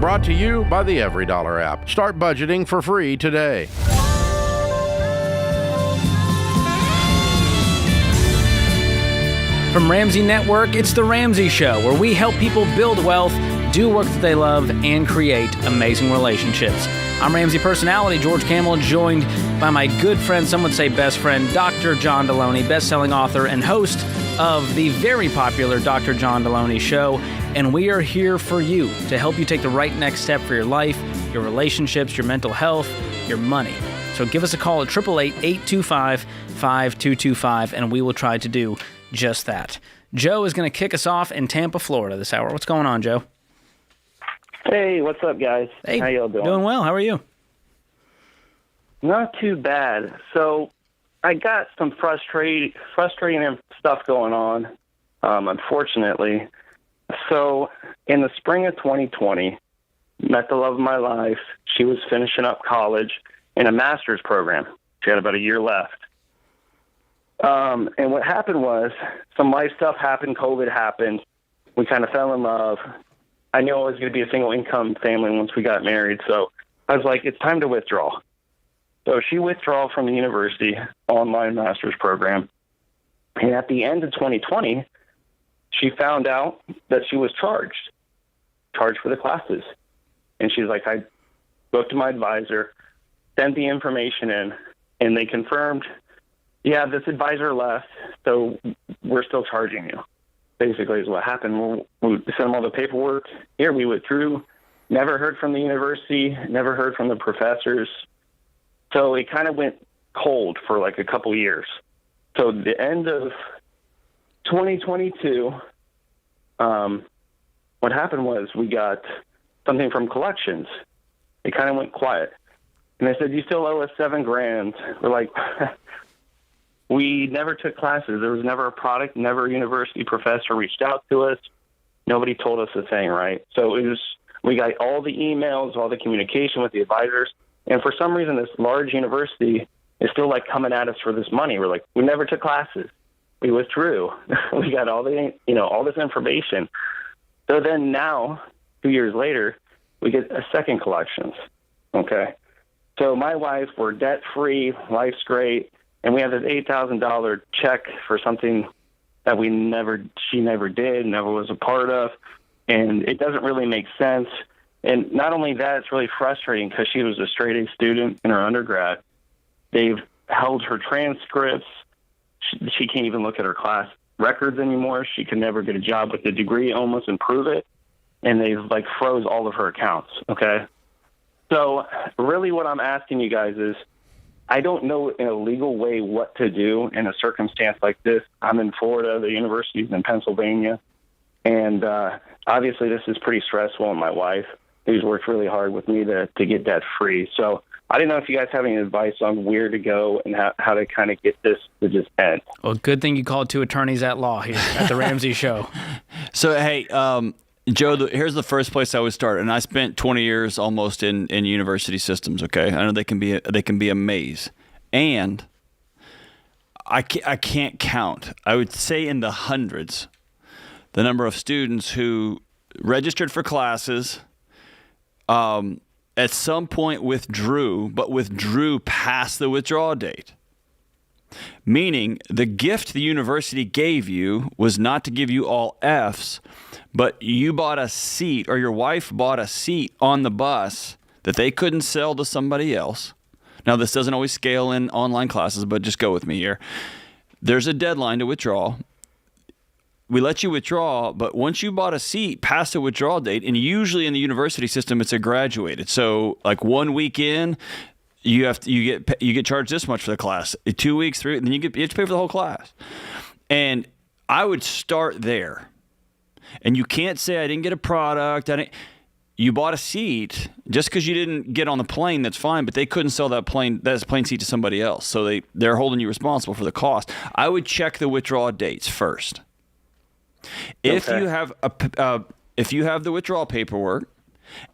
Brought to you by the EveryDollar app. Start budgeting for free today. From Ramsey Network, it's The Ramsey Show, where we help people build wealth, do work that they love, and create amazing relationships. I'm Ramsey personality George Kamel, joined by my good friend, some would say best friend, Dr. John Delony, best-selling author and host of the very popular Dr. John Delony Show. And we are here for you to help you take the right next step for your life, your relationships, your mental health, your money. So give us a call at 888-825-5225, and we will try to do just that. Joe is going to kick us off in Tampa, Florida this hour. What's going on, Joe? Hey, what's up, guys? Hey, how y'all doing? Doing well. How are you? Not too bad. So I got some frustrating stuff going on, unfortunately. So in the spring of 2020, met the love of my life. She was finishing up college in a master's program. She had about a year left. And what happened was some life stuff happened. COVID happened. We kind of fell in love. I knew I was going to be a single income family once we got married. So I was like, it's time to withdraw. So she withdrew from the university online master's program. And at the end of 2020, she found out that she was charged for the classes. And she's like, I spoke to my advisor, sent the information in, and they confirmed, yeah, this advisor left, so we're still charging you, basically is what happened. We sent them all the paperwork. Here, we withdrew, never heard from the university, never heard from the professors. So it kind of went cold for like a couple years. So the end of 2022, what happened was we got something from collections. It kind of went quiet. And they said, you still owe us $7,000. We're like... We never took classes. There was never a product, never a university professor reached out to us. Nobody told us a thing, right? So we got all the emails, all the communication with the advisors. And for some reason, this large university is still like coming at us for this money. We're like, we never took classes. We withdrew. We got all all this information. So then now, 2 years later, we get a second collections. Okay. So my wife, we're debt free, life's great. And we have this $8,000 check for something that she never did, never was a part of. And it doesn't really make sense. And not only that, it's really frustrating because she was a straight A student in her undergrad. They've held her transcripts. She can't even look at her class records anymore. She can never get a job with a degree almost and prove it. And they've froze all of her accounts. Okay. So really what I'm asking you guys is, I don't know in a legal way what to do in a circumstance like this. I'm in Florida. The university's in Pennsylvania. And obviously this is pretty stressful on my wife, who's worked really hard with me to get debt free. So I didn't know if you guys have any advice on where to go and how to kind of get this to just end. Well, good thing you called two attorneys at law here at the Ramsey Show. So, hey, Joe, here's the first place I would start, and I spent 20 years almost in university systems. Okay, I know they can be a maze, and I can't count. I would say in the hundreds, the number of students who registered for classes, at some point withdrew past the withdrawal date. Meaning the gift the university gave you was not to give you all Fs, but you bought a seat, or your wife bought a seat on the bus that they couldn't sell to somebody else. Now, this doesn't always scale in online classes, but just go with me here. There's a deadline to withdraw. We let you withdraw, but once you bought a seat past the withdrawal date, and usually in the university system, it's a graduated. So like 1 week in, you get charged this much for the class. 2 weeks, 3, and then you have to pay for the whole class. And I would start there. And you can't say I didn't get a product. You bought a seat just because you didn't get on the plane. That's fine, but they couldn't sell that plane seat to somebody else, so they're holding you responsible for the cost. I would check the withdrawal dates first. If you have the withdrawal paperwork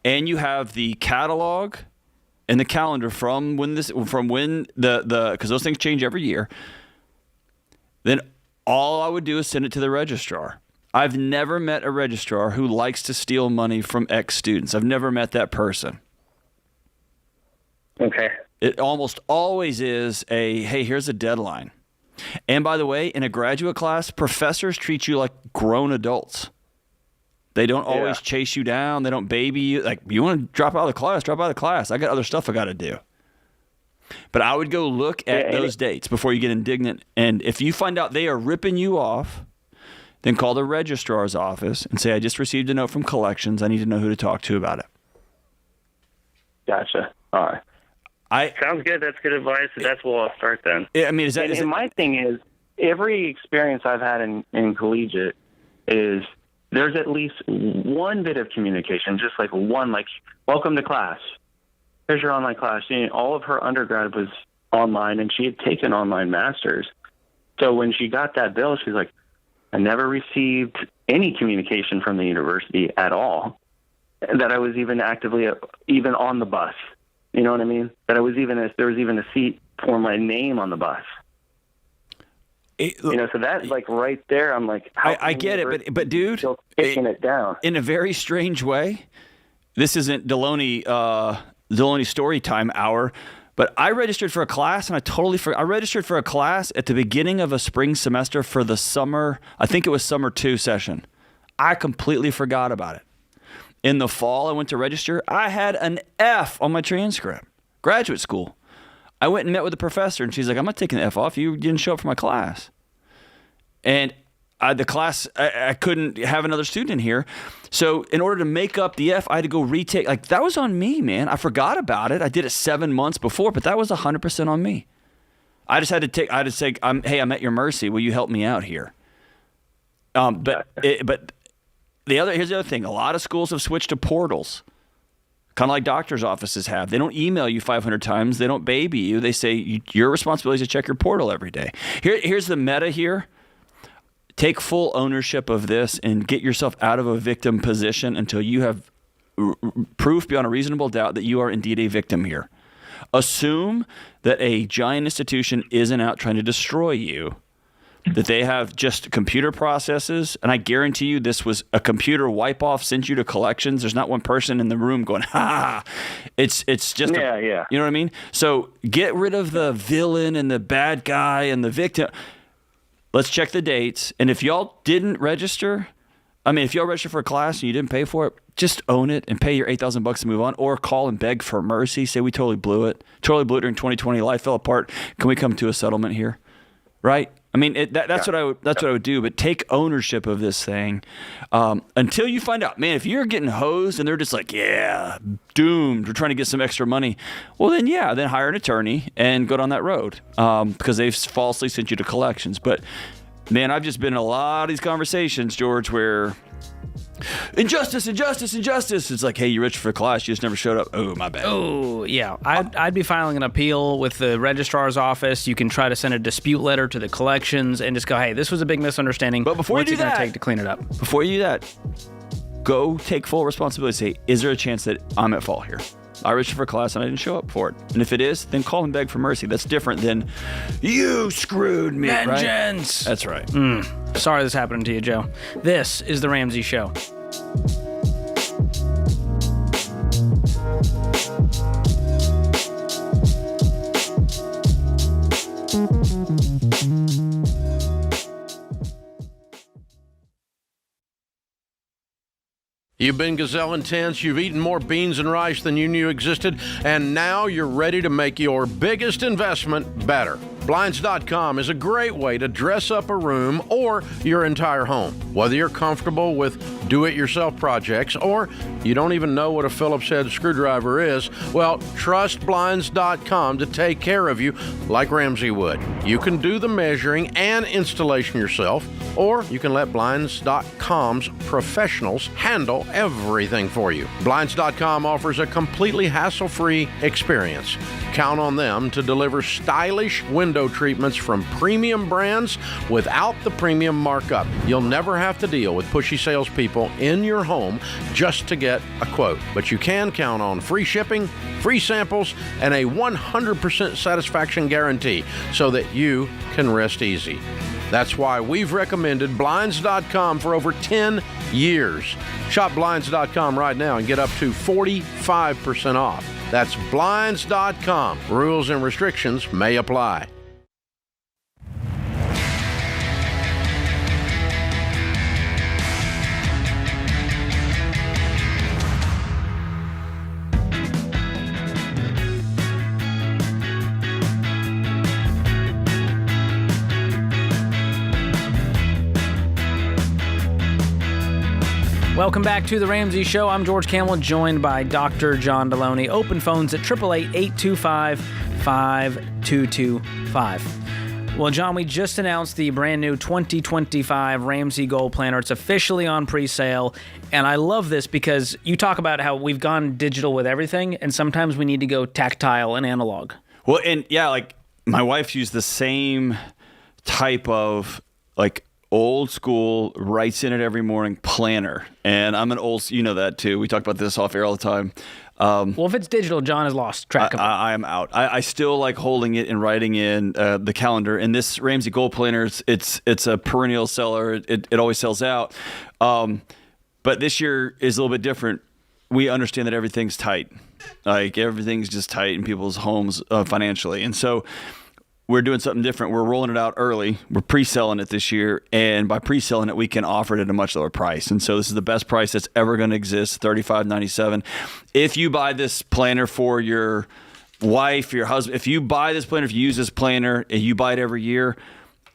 and you have the catalog and the calendar from when because those things change every year, then all I would do is send it to the registrar. I've never met a registrar who likes to steal money from ex-students. I've never met that person. Okay. It almost always is hey, here's a deadline. And by the way, in a graduate class, professors treat you like grown adults. They don't always chase you down. They don't baby you. Like, you want to drop out of the class, drop out of the class. I got other stuff I got to do. But I would go look at those dates before you get indignant. And if you find out they are ripping you off, then call the registrar's office and say, I just received a note from collections. I need to know who to talk to about it. Gotcha. All right. Sounds good. That's good advice. That's where I'll start then. I mean, my thing is, every experience I've had in collegiate is there's at least one bit of communication, just like one, like, welcome to class. Here's your online class. All of her undergrad was online, and she had taken online masters. So when she got that bill, she's like, I never received any communication from the university at all, that I was even actively even on the bus. You know what I mean? That there was even a seat for my name on the bus. So that, like, right there, I'm like, I get it, but dude, still kicking it down in a very strange way. This isn't Delony story time hour, but I registered for a class, and I registered for a class at the beginning of a spring semester for the summer. I think it was summer 2 session. I completely forgot about it. In the fall, I went to register. I had an F on my transcript. Graduate school. I went and met with the professor, and she's like, I'm not taking the F off. You didn't show up for my class. And the class, I couldn't have another student in here. So in order to make up the F, I had to go retake. Like, that was on me, man. I forgot about it. I did it 7 months before, but that was 100% on me. I just had to say, hey, I'm at your mercy. Will you help me out here? But here's the other thing. A lot of schools have switched to portals, kind of like doctors' offices have. They don't email you 500 times. They don't baby you. They say your responsibility is to check your portal every day. Here's the meta here. Take full ownership of this and get yourself out of a victim position until you have proof beyond a reasonable doubt that you are indeed a victim here. Assume that a giant institution isn't out trying to destroy you, that they have just computer processes, and I guarantee you this was a computer wipe-off, sent you to collections. There's not one person in the room going, ha! It's just, you know what I mean? So get rid of the villain and the bad guy and the victim. Let's check the dates. And if y'all didn't register, if y'all registered for a class and you didn't pay for it, just own it and pay your $8,000 to move on, or call and beg for mercy. Say we totally blew it. Totally blew it during 2020. Life fell apart. Can we come to a settlement here? Right? That's what I would do. But take ownership of this thing until you find out. Man, if you're getting hosed and they're just like, yeah, doomed, we're trying to get some extra money. Well, then hire an attorney and go down that road because they've falsely sent you to collections. But man, I've just been in a lot of these conversations, George, where injustice. It's like, hey, you registered for a class, you just never showed up. Oh, my bad. Oh, yeah. I'd be filing an appeal with the registrar's office. You can try to send a dispute letter to the collections and just go, hey, this was a big misunderstanding. But before you do that, what's it going to take to clean it up? Before you do that, go take full responsibility. Say, is there a chance that I'm at fault here? I registered for a class and I didn't show up for it. And if it is, then call and beg for mercy. That's different than you screwed me. Vengeance. Right? That's right. Sorry this happened to you, Joe. This is The Ramsey Show. You've been gazelle intense, you've eaten more beans and rice than you knew existed, and now you're ready to make your biggest investment better. Blinds.com is a great way to dress up a room or your entire home. Whether you're comfortable with do-it-yourself projects or you don't even know what a Phillips head screwdriver is, well, trust Blinds.com to take care of you like Ramsey would. You can do the measuring and installation yourself, or you can let Blinds.com's professionals handle everything for you. Blinds.com offers a completely hassle-free experience. Count on them to deliver stylish window treatments from premium brands without the premium markup. You'll never have to deal with pushy salespeople in your home just to get a quote. But you can count on free shipping, free samples, and a 100% satisfaction guarantee so that you can rest easy. That's why we've recommended Blinds.com for over 10 years. Shop Blinds.com right now and get up to 45% off. That's Blinds.com. Rules and restrictions may apply. Welcome back to The Ramsey Show. I'm George Kamel, joined by Dr. John Delony. Open phones at 888-825-5225. Well, John, we just announced the brand new 2025 Ramsey Gold Planner. It's officially on pre-sale, and I love this because you talk about how we've gone digital with everything, and sometimes we need to go tactile and analog. Well, and yeah, like my wife used the same type of like old school, writes in it every morning planner. And I'm an old, you know that too. We talk about this off air all the time. Well, if it's digital, John has lost track of it. I am out. I still like holding it and writing in the calendar. And this Ramsey Gold Planner, it's a perennial seller. It always sells out. But this year is a little bit different. We understand that everything's tight. Like everything's just tight in people's homes financially. And so we're doing something different. We're rolling it out early. We're pre-selling it this year. And by pre-selling it, we can offer it at a much lower price. And so this is the best price that's ever going to exist, $35.97. If you buy this planner for your wife, your husband, if you buy this planner, if you use this planner and you buy it every year,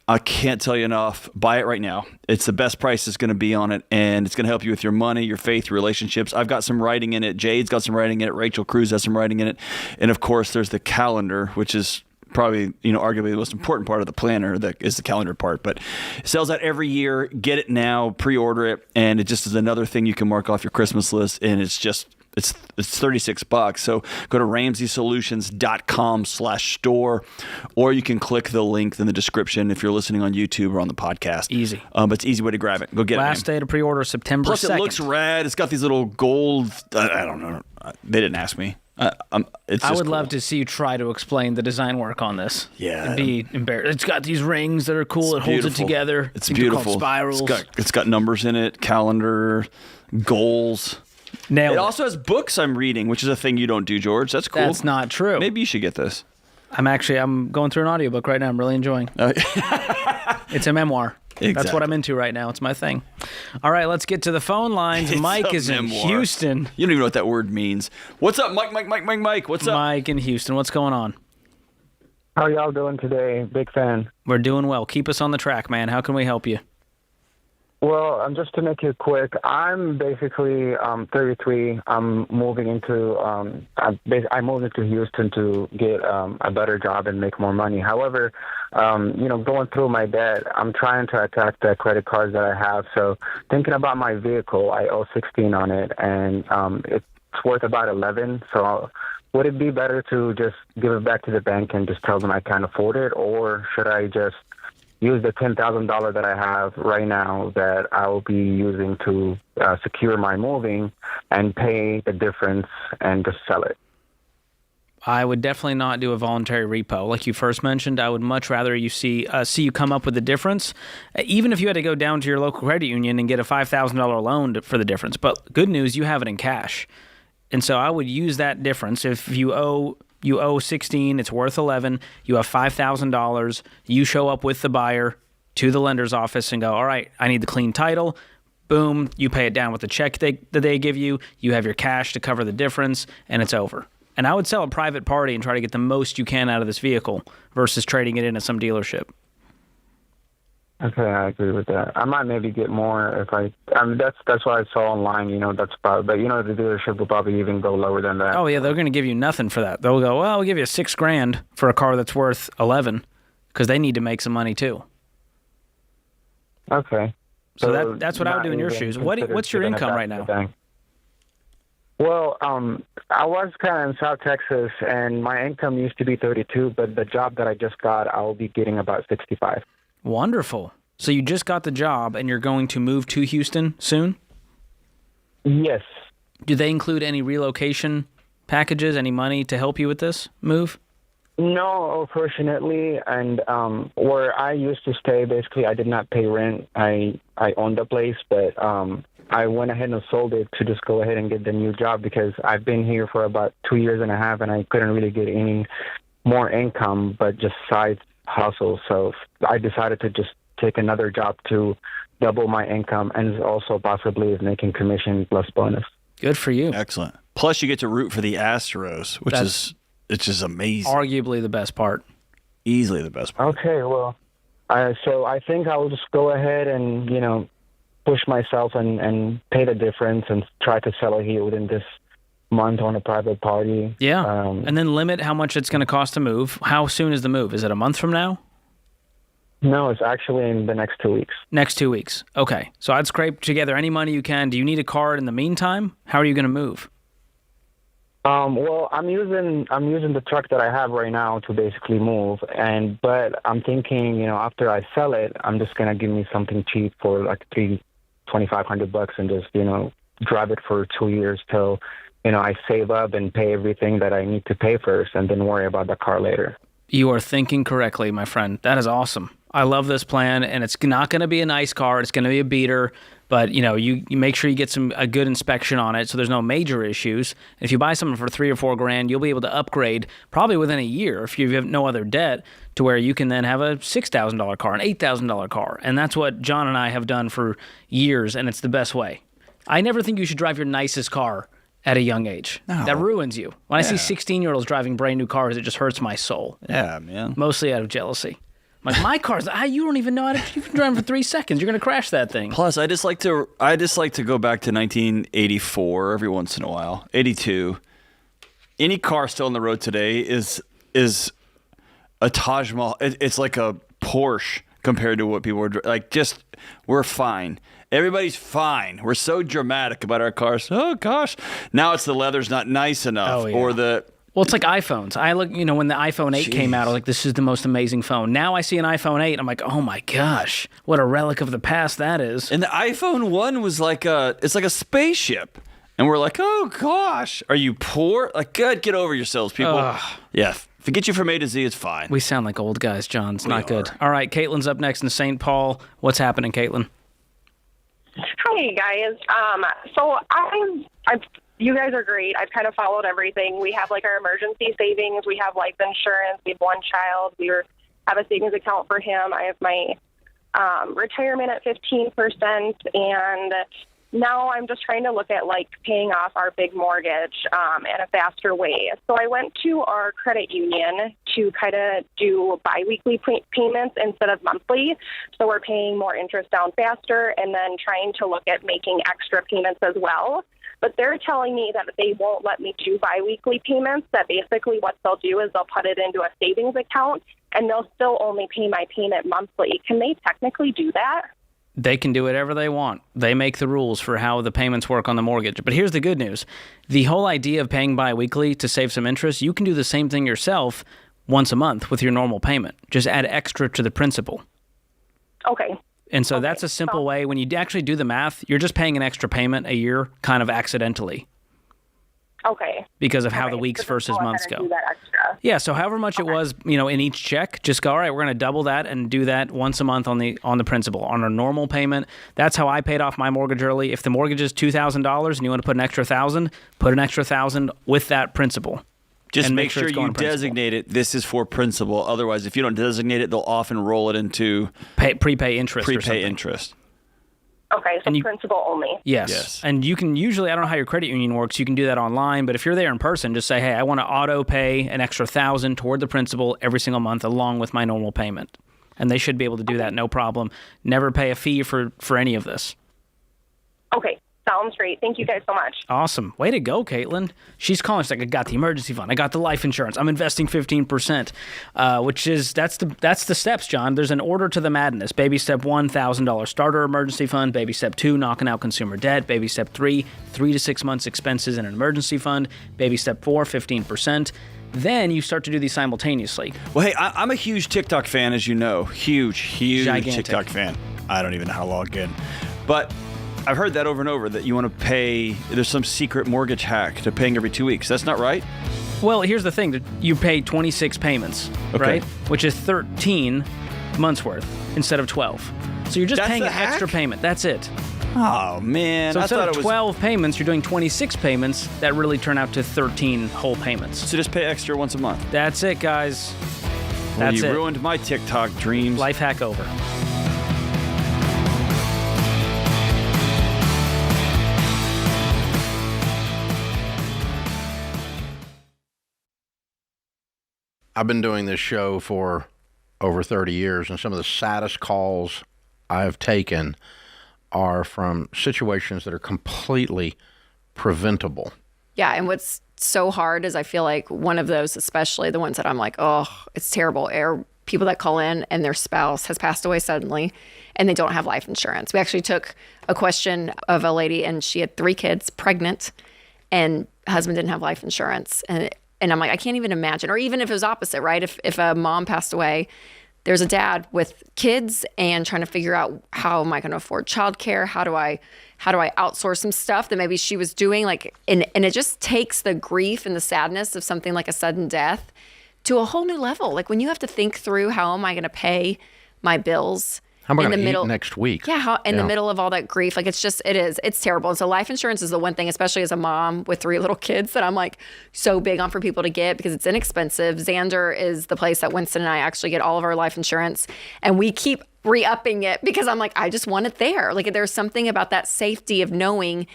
I can't tell you enough. Buy it right now. It's the best price that's going to be on it, and it's going to help you with your money, your faith, your relationships. I've got some writing in it. Jade's got some writing in it. Rachel Cruz has some writing in it. And, of course, there's the calendar, which is probably, arguably the most important part of the planner, that is the calendar part. But it sells out every year. Get it now, pre-order it, and it just is another thing you can mark off your Christmas list, and it's $36. So go to RamseySolutions.com/store, or you can click the link in the description if you're listening on YouTube or on the podcast. Easy. But it's an easy way to grab it. Go get it. Last day to pre-order, September 2nd. Plus, it looks rad. It's got these little gold. I don't know. They didn't ask me. I would love to see you try to explain the design work on this. Yeah. It'd be embarrassing. It's got these rings that are cool. It holds it together. It's beautiful. Spirals. It's got numbers in it, calendar, goals. Nailed it. It also has books I'm reading, which is a thing you don't do, George. That's cool. That's not true. Maybe you should get this. I'm going through an audiobook right now. I'm really enjoying. It's a memoir. Exactly. That's what I'm into right now. It's my thing. All right, let's get to the phone lines. Mike is in Houston. You don't even know what that word means. What's up, Mike? What's up? Mike in Houston. What's going on? How y'all doing today? Big fan. We're doing well. Keep us on the track, man. How can we help you? Well, just to make it quick, I'm basically 33. I'm moving into I moved into Houston to get a better job and make more money. However, going through my debt, I'm trying to attack the credit cards that I have. So thinking about my vehicle, I owe 16 on it, and it's worth about 11. So would it be better to just give it back to the bank and just tell them I can't afford it, or should I just use the $10,000 that I have right now that I will be using to secure my moving and pay the difference and just sell it? I would definitely not do a voluntary repo. Like you first mentioned, I would much rather you see you come up with the difference, even if you had to go down to your local credit union and get a $5,000 loan for the difference. But good news, you have it in cash. And so I would use that difference. If you owe 16, it's worth 11, you have $5,000, you show up with the buyer to the lender's office and go, all right, I need the clean title. Boom, you pay it down with the check that they give you. You have your cash to cover the difference, and it's over. And I would sell a private party and try to get the most you can out of this vehicle versus trading it in at some dealership. Okay, I agree with that. I might maybe get more if that's what I saw online, but the dealership will probably even go lower than that. Oh yeah, they're going to give you nothing for that. They'll go, well, we'll give you $6,000 for a car that's worth 11 because they need to make some money too. Okay. So that's what I would do in your shoes. What's your income right now? Well, I was kind of in South Texas, and my income used to be 32, but the job that I just got, I'll be getting about 65. Wonderful. So you just got the job, and you're going to move to Houston soon? Yes. Do they include any relocation packages, any money to help you with this move? No, fortunately, and where I used to stay, basically, I did not pay rent. I owned the place, but I went ahead and sold it to just go ahead and get the new job because I've been here for about 2 years and a half, and I couldn't really get any more income, but just side hustle. So I decided to just take another job to double my income, and also possibly making commission plus bonus. Good for you. Excellent. Plus, you get to root for the Astros, which it's just amazing. Arguably the best part. Easily the best part. Okay, well, so I think I'll just go ahead and, push myself and pay the difference and try to sell it here within this month on a private party. Yeah, and then limit how much it's going to cost to move. How soon is the move? Is it a month from now? No, it's actually in the next 2 weeks. Next 2 weeks. Okay, so I'd scrape together any money you can. Do you need a car in the meantime? How are you going to move? Well, I'm using the truck that I have right now to basically move, but I'm thinking, after I sell it, I'm just gonna give me something cheap for like $2,500 and just drive it for 2 years till I save up and pay everything that I need to pay first, and then worry about the car later. You are thinking correctly, my friend. That is awesome. I love this plan, and it's not going to be a nice car. It's going to be a beater, but you make sure you get a good inspection on it so there's no major issues. If you buy something for $3,000 or $4,000, you'll be able to upgrade probably within a year if you have no other debt to where you can then have a $6,000 car, an $8,000 car. And that's what John and I have done for years, and it's the best way. I never think you should drive your nicest car at a young age. No. That ruins you. When I see 16-year-olds driving brand new cars, it just hurts my soul. Yeah, man. Mostly out of jealousy. Like, my car's, you don't even know how to, you've been driving for 3 seconds. You're going to crash that thing. Plus, I just like to go back to 1984 every once in a while. 82. Any car still on the road today is a Taj Mahal. It's like a Porsche compared to what people were like. Just, we're fine. Everybody's fine. We're so dramatic about our cars. Oh gosh, now it's the leather's not nice enough, or the. Well, it's like iPhones. I look, when the iPhone 8 came out, I was like, this is the most amazing phone. Now I see an iPhone 8, I'm like, oh my gosh, what a relic of the past that is. And the iPhone 1 was it's like a spaceship. And we're like, oh gosh, are you poor? Like, good, get over yourselves, people. Yeah, if it gets you from A to Z, it's fine. We sound like old guys, John. It's not good. All right, Caitlin's up next in St. Paul. What's happening, Caitlin? Hi, guys. So you guys are great. I've kind of followed everything. We have our emergency savings. We have life insurance. We have one child. Have a savings account for him. I have my retirement at 15%, and now I'm just trying to look at paying off our big mortgage in a faster way. So I went to our credit union to kind of do biweekly payments instead of monthly. So we're paying more interest down faster, and then trying to look at making extra payments as well. But they're telling me that they won't let me do biweekly payments, that basically what they'll do is they'll put it into a savings account, and they'll still only pay my payment monthly. Can they technically do that? They can do whatever they want. They make the rules for how the payments work on the mortgage. But here's the good news. The whole idea of paying biweekly to save some interest, you can do the same thing yourself once a month with your normal payment. Just add extra to the principal. Okay. And so that's a simple way. When you actually do the math, you're just paying an extra payment a year kind of accidentally. Okay. Because of how the weeks versus months go. Do that extra. Yeah, so however much it was, in each check, just go, all right, we're going to double that and do that once a month on the principal, on a normal payment. That's how I paid off my mortgage early. If the mortgage is $2,000 and you want to put an extra $1,000, put an extra $1,000 with that principal. Just make sure you designate it. This is for principal. Otherwise, if you don't designate it, they'll often roll it into prepay interest. Prepay interest. Okay, so principal only. Yes. And you can usually, I don't know how your credit union works, you can do that online, but if you're there in person, just say, hey, I want to auto pay an extra $1,000 toward the principal every single month along with my normal payment. And they should be able to do that, no problem. Never pay a fee for any of this. Okay. Sounds great. Thank you guys so much. Awesome. Way to go, Caitlin. She's calling. She's like, I got the emergency fund. I got the life insurance. I'm investing 15%, which is, that's the steps, John. There's an order to the madness. Baby step 1, $1,000 starter emergency fund. Baby step 2, knocking out consumer debt. Baby step 3, 3 to 6 months expenses in an emergency fund. Baby step 4, 15%. Then you start to do these simultaneously. Well, hey, I'm a huge TikTok fan, as you know. Huge Gigantic. TikTok fan. I don't even know how to log in. But I've heard that over and over, that you want to pay, there's some secret mortgage hack to paying every 2 weeks. That's not right? Well, here's the thing. You pay 26 payments, right? Which is 13 months worth instead of 12. So you're just paying an extra payment. That's it. Oh, man. So instead of 12 payments, you're doing 26 payments that really turn out to 13 whole payments. So just pay extra once a month. That's it, guys. Well, That's you it. ruined my TikTok dreams. Life hack over. I've been doing this show for over 30 years, and some of the saddest calls I have taken are from situations that are completely preventable. Yeah, and what's so hard is I feel like one of those, especially the ones that I'm like, oh, it's terrible, are people that call in and their spouse has passed away suddenly and they don't have life insurance. We actually took a question of a lady, and she had 3 kids, pregnant, and husband didn't have life insurance. And I'm like, I can't even imagine. Or even if it was opposite, right? If a mom passed away, there's a dad with kids and trying to figure out, how am I going to afford childcare? How do I outsource some stuff that maybe she was doing? And it just takes the grief and the sadness of something like a sudden death to a whole new level. Like when you have to think through, how am I going to pay my bills? How am I going to eat next week? Yeah, in the middle of all that grief. Like it's terrible. And so life insurance is the one thing, especially as a mom with 3 little kids, that I'm like so big on for people to get because it's inexpensive. Xander is the place that Winston and I actually get all of our life insurance. And we keep re-upping it because I'm like, I just want it there. Like there's something about that safety of knowing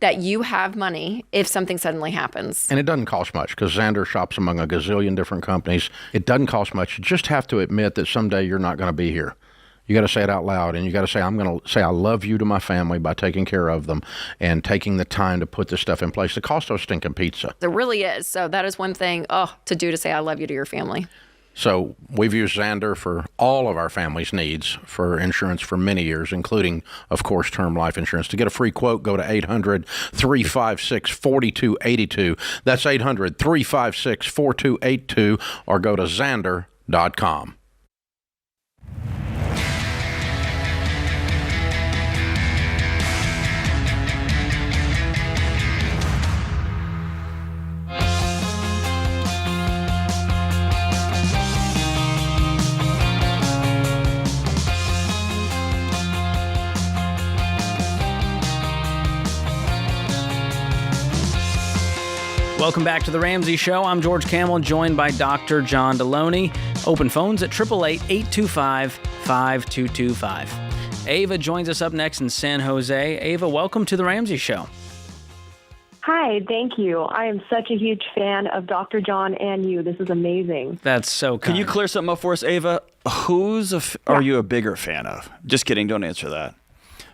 that you have money if something suddenly happens. And it doesn't cost much because Xander shops among a gazillion different companies. It doesn't cost much. You just have to admit that someday you're not going to be here. You got to say it out loud, and you got to say, I'm going to say I love you to my family by taking care of them and taking the time to put this stuff in place. It costs us stinking pizza. It really is. So that is one thing to do, to say I love you to your family. So we've used Xander for all of our family's needs for insurance for many years, including, of course, term life insurance. To get a free quote, go to 800-356-4282. That's 800-356-4282, or go to Xander.com. Welcome back to The Ramsey Show. I'm George Kamel, joined by Dr. John Delony. Open phones at 888-825-5225. Ava joins us up next in San Jose. Ava, welcome to The Ramsey Show. Hi, thank you. I am such a huge fan of Dr. John and you. This is amazing. That's so kind. Can you clear something up for us, Ava? Are you a bigger fan of? Just kidding. Don't answer that.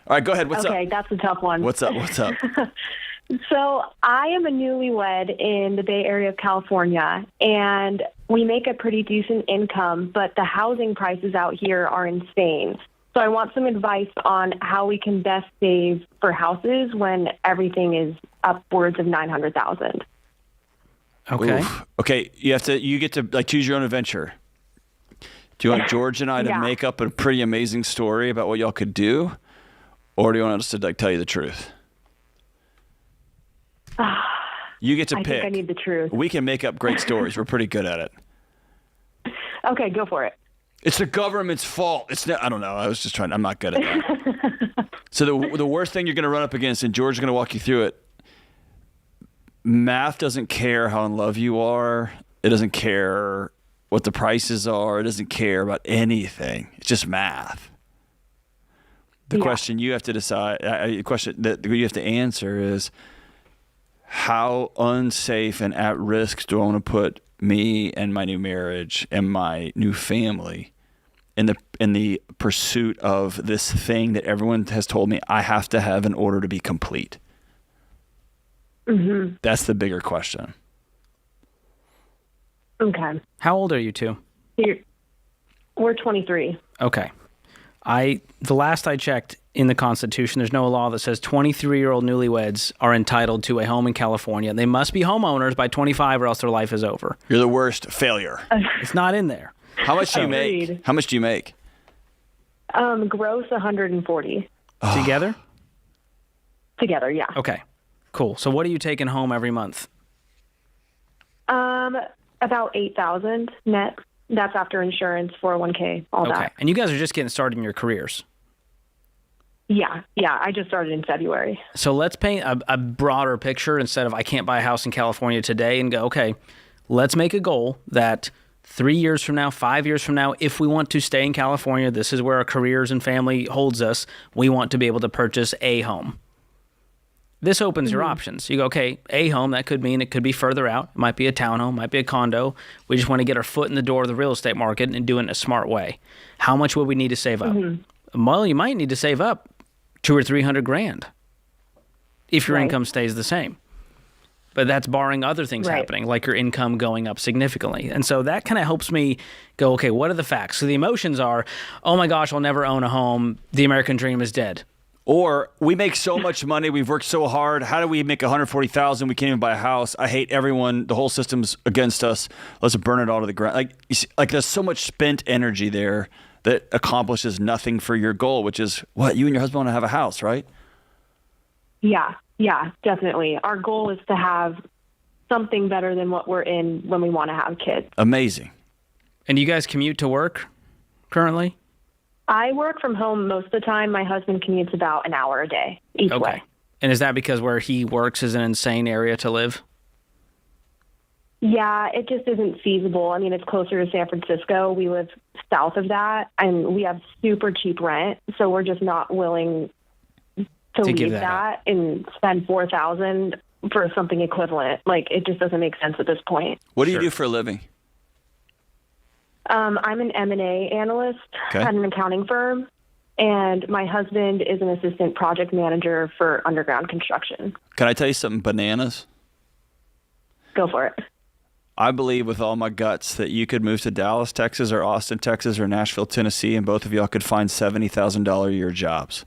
All right, go ahead. What's up? Okay, that's a tough one. What's up? So I am a newlywed in the Bay Area of California, and we make a pretty decent income, but the housing prices out here are insane. So I want some advice on how we can best save for houses when everything is upwards of $900,000. Okay. Oof. Okay, you get to choose your own adventure. Do you want George and I to make up a pretty amazing story about what y'all could do, or do you want us to tell you the truth? You get to pick. I think I need the truth. We can make up great stories. We're pretty good at it. Okay, go for it. It's the government's fault. I don't know. I'm not good at that. So the worst thing you're going to run up against, and George is going to walk you through it, math doesn't care how in love you are. It doesn't care what the prices are. It doesn't care about anything. It's just math. The question you have to decide, the question that you have to answer is, how unsafe and at risk do I want to put me and my new marriage and my new family in the pursuit of this thing that everyone has told me I have to have in order to be complete? Mm-hmm. That's the bigger question. Okay. How old are you two? We're 23. Okay. The last I checked, in the Constitution, there's no law that says 23-year-old newlyweds are entitled to a home in California. They must be homeowners by 25 or else their life is over. You're the worst failure. It's not in there. How much do you make? How much do you make? Gross 140. Together? Together, yeah. Okay, cool. So what are you taking home every month? About 8,000 net. That's after insurance, 401k, all Okay. that. And you guys are just getting started in your careers. Yeah. I just started in February. So let's paint a broader picture instead of I can't buy a house in California today and go, okay, let's make a goal that 3 years from now, 5 years from now, if we want to stay in California, this is where our careers and family holds us, we want to be able to purchase a home. This opens your options. You go, okay, a home, that could mean it could be further out. It might be a townhome, might be a condo. We just want to get our foot in the door of the real estate market and do it in a smart way. How much would we need to save up? Well, you might need to save up $200,000 or $300,000 if your income stays the same. But that's barring other things happening, like your income going up significantly. And so that kind of helps me go, okay, what are the facts? So the emotions are, oh my gosh, I'll never own a home. The American dream is dead. Or we make so much money, we've worked so hard. How do we make $140,000? We can't even buy a house. I hate everyone. The whole system's against us. Let's burn it all to the ground. Like, you see, like there's so much spent energy there that accomplishes nothing for your goal, which is what you and your husband want to have a house, right? Yeah, definitely. Our goal is to have something better than what we're in when we want to have kids. Amazing. And you guys commute to work currently? I work from home most of the time. My husband commutes about an hour a day each way. And is that because where he works is an insane area to live? Yeah, it just isn't feasible. I mean, it's closer to San Francisco. We live south of that, and we have super cheap rent, so we're just not willing to leave that and spend $4,000 for something equivalent. Like, it just doesn't make sense at this point. What do you do for a living? I'm an M&A analyst at an accounting firm, and my husband is an assistant project manager for underground construction. Can I tell you something bananas? Go for it. I believe with all my guts that you could move to Dallas, Texas, or Austin, Texas, or Nashville, Tennessee, and both of y'all could find $70,000 a year jobs.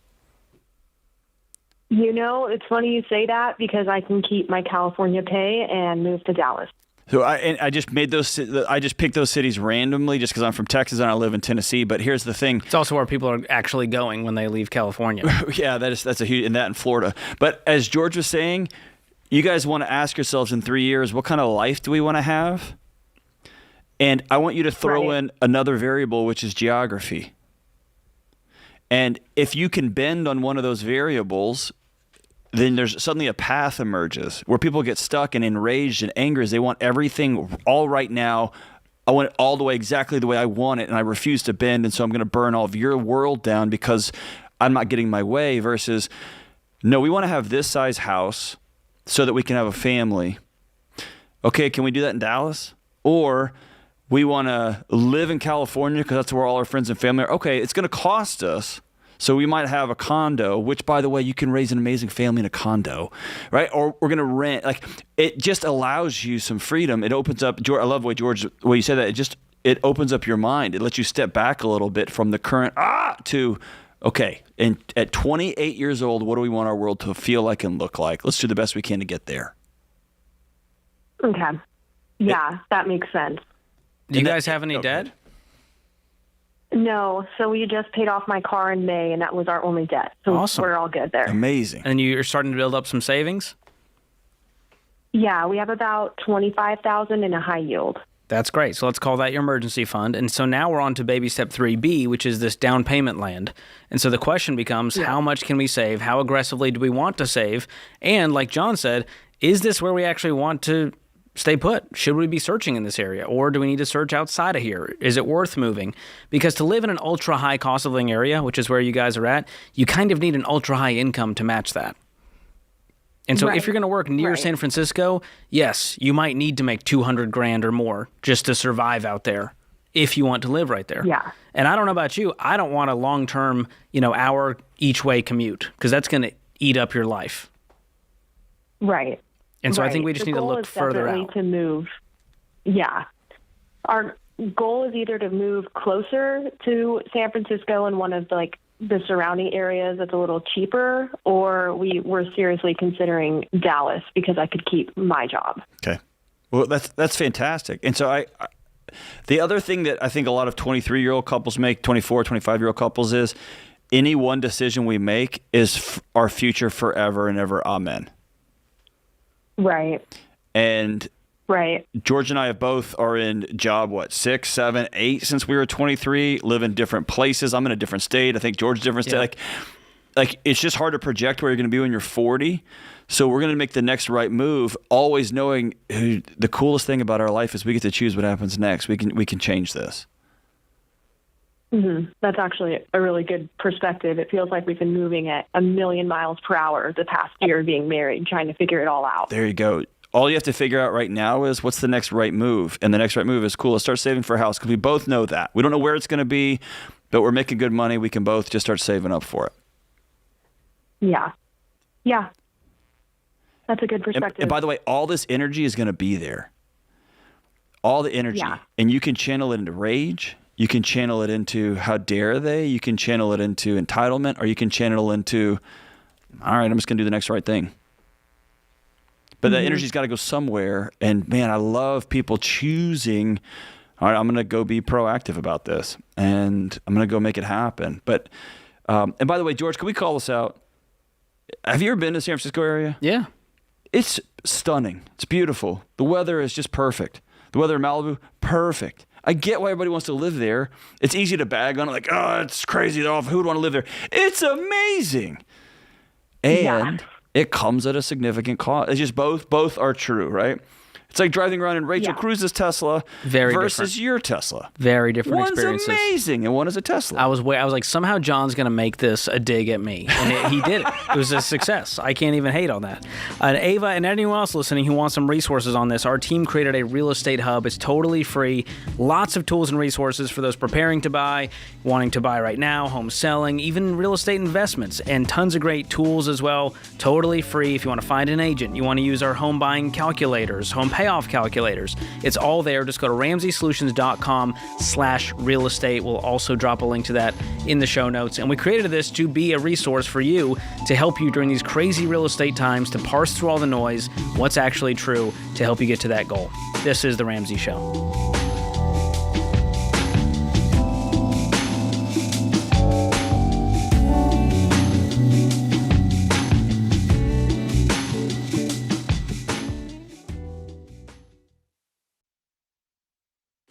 You know, it's funny you say that because I can keep my California pay and move to Dallas. So I just made those. I just picked those cities randomly, just because I'm from Texas and I live in Tennessee. But here's the thing: it's also where people are actually going when they leave California. Yeah, that's a huge, and that in Florida. But as George was saying, you guys want to ask yourselves in 3 years, what kind of life do we want to have? And I want you to throw in another variable, which is geography. And if you can bend on one of those variables, then there's suddenly a path emerges where people get stuck and enraged and angry as they want everything all right now. I want it all the way exactly the way I want it, and I refuse to bend, and so I'm going to burn all of your world down because I'm not getting my way, versus, no, we want to have this size house so that we can have a family. Okay, can we do that in Dallas? Or we want to live in California because that's where all our friends and family are. Okay, it's going to cost us. So we might have a condo, which, by the way, you can raise an amazing family in a condo, right? Or we're going to rent. Like, it just allows you some freedom. It opens up. I love the way you said that. It opens up your mind. It lets you step back a little bit from the current to, okay, and at 28 years old, what do we want our world to feel like and look like? Let's do the best we can to get there. Okay. Yeah, that makes sense. Do you guys have any debt? No, so we just paid off my car in May, and that was our only debt. So awesome. We're all good there. Amazing. And you're starting to build up some savings? Yeah, we have about $25,000 in a high yield. That's great. So let's call that your emergency fund. And so now we're on to baby step 3B, which is this down payment land. And so the question becomes, how much can we save? How aggressively do we want to save? And like John said, is this where we actually want to stay put? Should we be searching in this area, or do we need to search outside of here? Is it worth moving? Because to live in an ultra high cost of living area, which is where you guys are at, you kind of need an ultra high income to match that. And so if you're going to work near San Francisco, yes, you might need to make $200,000 or more just to survive out there if you want to live right there. Yeah. And I don't know about you, I don't want a long-term, hour each way commute, because that's going to eat up your life. Right. And so I think we just need to look further out. To move. Yeah. Our goal is either to move closer to San Francisco and one of the surrounding areas that's a little cheaper, or we're seriously considering Dallas because I could keep my job. Okay. Well, that's fantastic. And so the other thing that I think a lot of 23-year-old couples make, 24, 25-year-old couples, is any one decision we make is our future forever and ever. Amen. Right. And Right. George and I are in job, 6, 7, 8 since we were 23, live in different places. I'm in a different state. I think George's a different state. Like it's just hard to project where you're going to be when you're 40. So we're going to make the next right move, always knowing the coolest thing about our life is we get to choose what happens next. We can change this. Mm-hmm. That's actually a really good perspective. It feels like we've been moving at 1,000,000 miles per hour the past year being married, trying to figure it all out. There you go. All you have to figure out right now is what's the next right move. And the next right move is, cool, let's start saving for a house, because we both know that. We don't know where it's going to be, but we're making good money. We can both just start saving up for it. Yeah. Yeah. That's a good perspective. And by the way, all this energy is going to be there. All the energy. Yeah. And you can channel it into rage. You can channel it into how dare they. You can channel it into entitlement, or you can channel into, all right, I'm just going to do the next right thing. But that energy's got to go somewhere. And man, I love people choosing, all right, I'm going to go be proactive about this, and I'm going to go make it happen. But, and by the way, George, can we call this out? Have you ever been to the San Francisco area? Yeah. It's stunning. It's beautiful. The weather is just perfect. The weather in Malibu, perfect. I get why everybody wants to live there. It's easy to bag on it, like, oh, it's crazy. Who would want to live there? It's amazing. And it comes at a significant cost. It's just both are true, right? It's like driving around in Rachel Cruz's Tesla versus your Tesla. Very different One's experiences. amazing, and one is a Tesla. I was like, somehow John's going to make this a dig at me. And he did it. It was a success. I can't even hate on that. Ava and anyone else listening who wants some resources on this, our team created a real estate hub. It's totally free. Lots of tools and resources for those preparing to buy, wanting to buy right now, home selling, even real estate investments, and tons of great tools as well. Totally free. If you want to find an agent, you want to use our home buying calculators, home payoff calculators. It's all there. Just go to RamseySolutions.com/real estate. We'll also drop a link to that in the show notes. And we created this to be a resource for you to help you during these crazy real estate times, to parse through all the noise, what's actually true, to help you get to that goal. This is The Ramsey Show.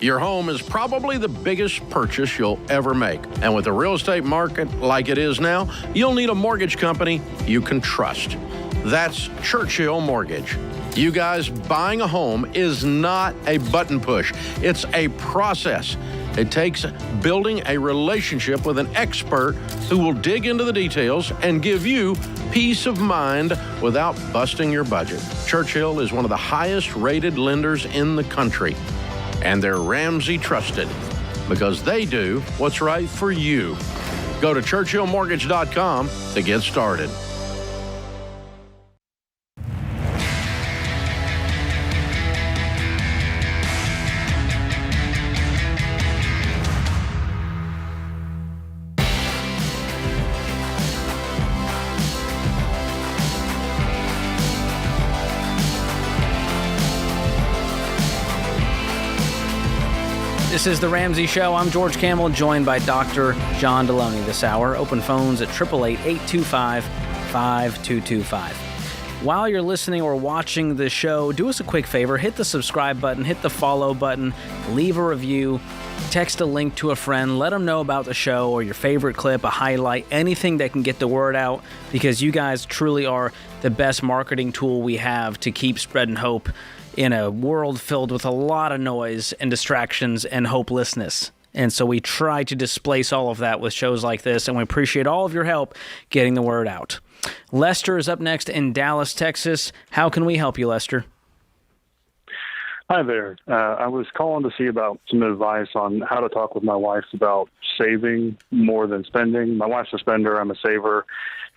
Your home is probably the biggest purchase you'll ever make. And with the real estate market like it is now, you'll need a mortgage company you can trust. That's Churchill Mortgage. You guys, buying a home is not a button push. It's a process. It takes building a relationship with an expert who will dig into the details and give you peace of mind without busting your budget. Churchill is one of the highest rated lenders in the country. And they're Ramsey trusted because they do what's right for you. Go to ChurchillMortgage.com to get started. This is The Ramsey Show. I'm George Kamel, joined by Dr. John Delony this hour. Open phones at 888-825-5225. While you're listening or watching the show, do us a quick favor. Hit the subscribe button, hit the follow button, leave a review, text a link to a friend, let them know about the show or your favorite clip, a highlight, anything that can get the word out, because you guys truly are the best marketing tool we have to keep spreading hope in a world filled with a lot of noise and distractions and hopelessness. And so we try to displace all of that with shows like this, and we appreciate all of your help getting the word out. Lester is up next in Dallas, Texas. How can we help you, Lester? Hi there. I was calling to see about some advice on how to talk with my wife about saving more than spending. My wife's a spender. I'm a saver.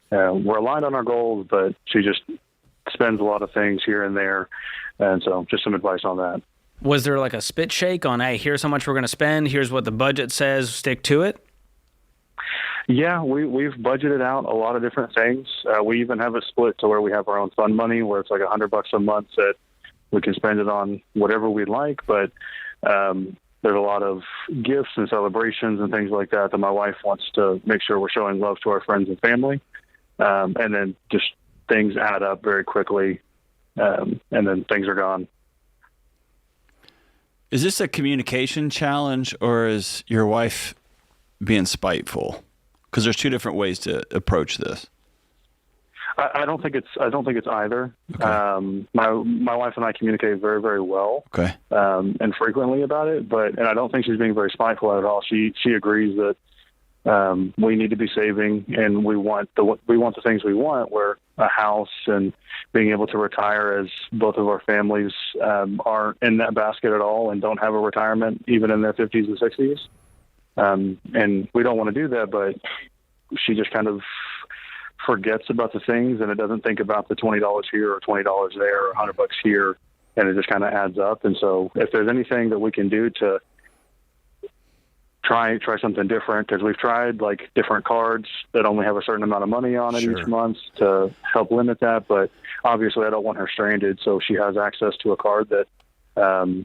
We're aligned on our goals, but she just spends a lot of things here and there. And so just some advice on that. Was there like a spit shake on, hey, here's how much we're going to spend, here's what the budget says, stick to it? Yeah, we've budgeted out a lot of different things. We even have a split to where we have our own fund money, where it's like $100 a month that we can spend it on whatever we'd like. But there's a lot of gifts and celebrations and things like that my wife wants to make sure we're showing love to our friends and family. And then just things add up very quickly. And then things are gone. Is this a communication challenge, or is your wife being spiteful? Because there's two different ways to approach this. I don't think it's either. Okay. My wife and I communicate very, very well. Okay. And frequently about it, and I don't think she's being very spiteful at all. She agrees that we need to be saving, and we want the things we want. Where a house and being able to retire, as both of our families aren't in that basket at all and don't have a retirement even in their 50s and 60s. And we don't want to do that, but she just kind of forgets about the things, and it doesn't think about the $20 here or $20 there or $100 here, and it just kind of adds up. And so if there's anything that we can do to try something different, because we've tried like different cards that only have a certain amount of money on it each month to help limit that. But obviously I don't want her stranded. So she has access to a card that has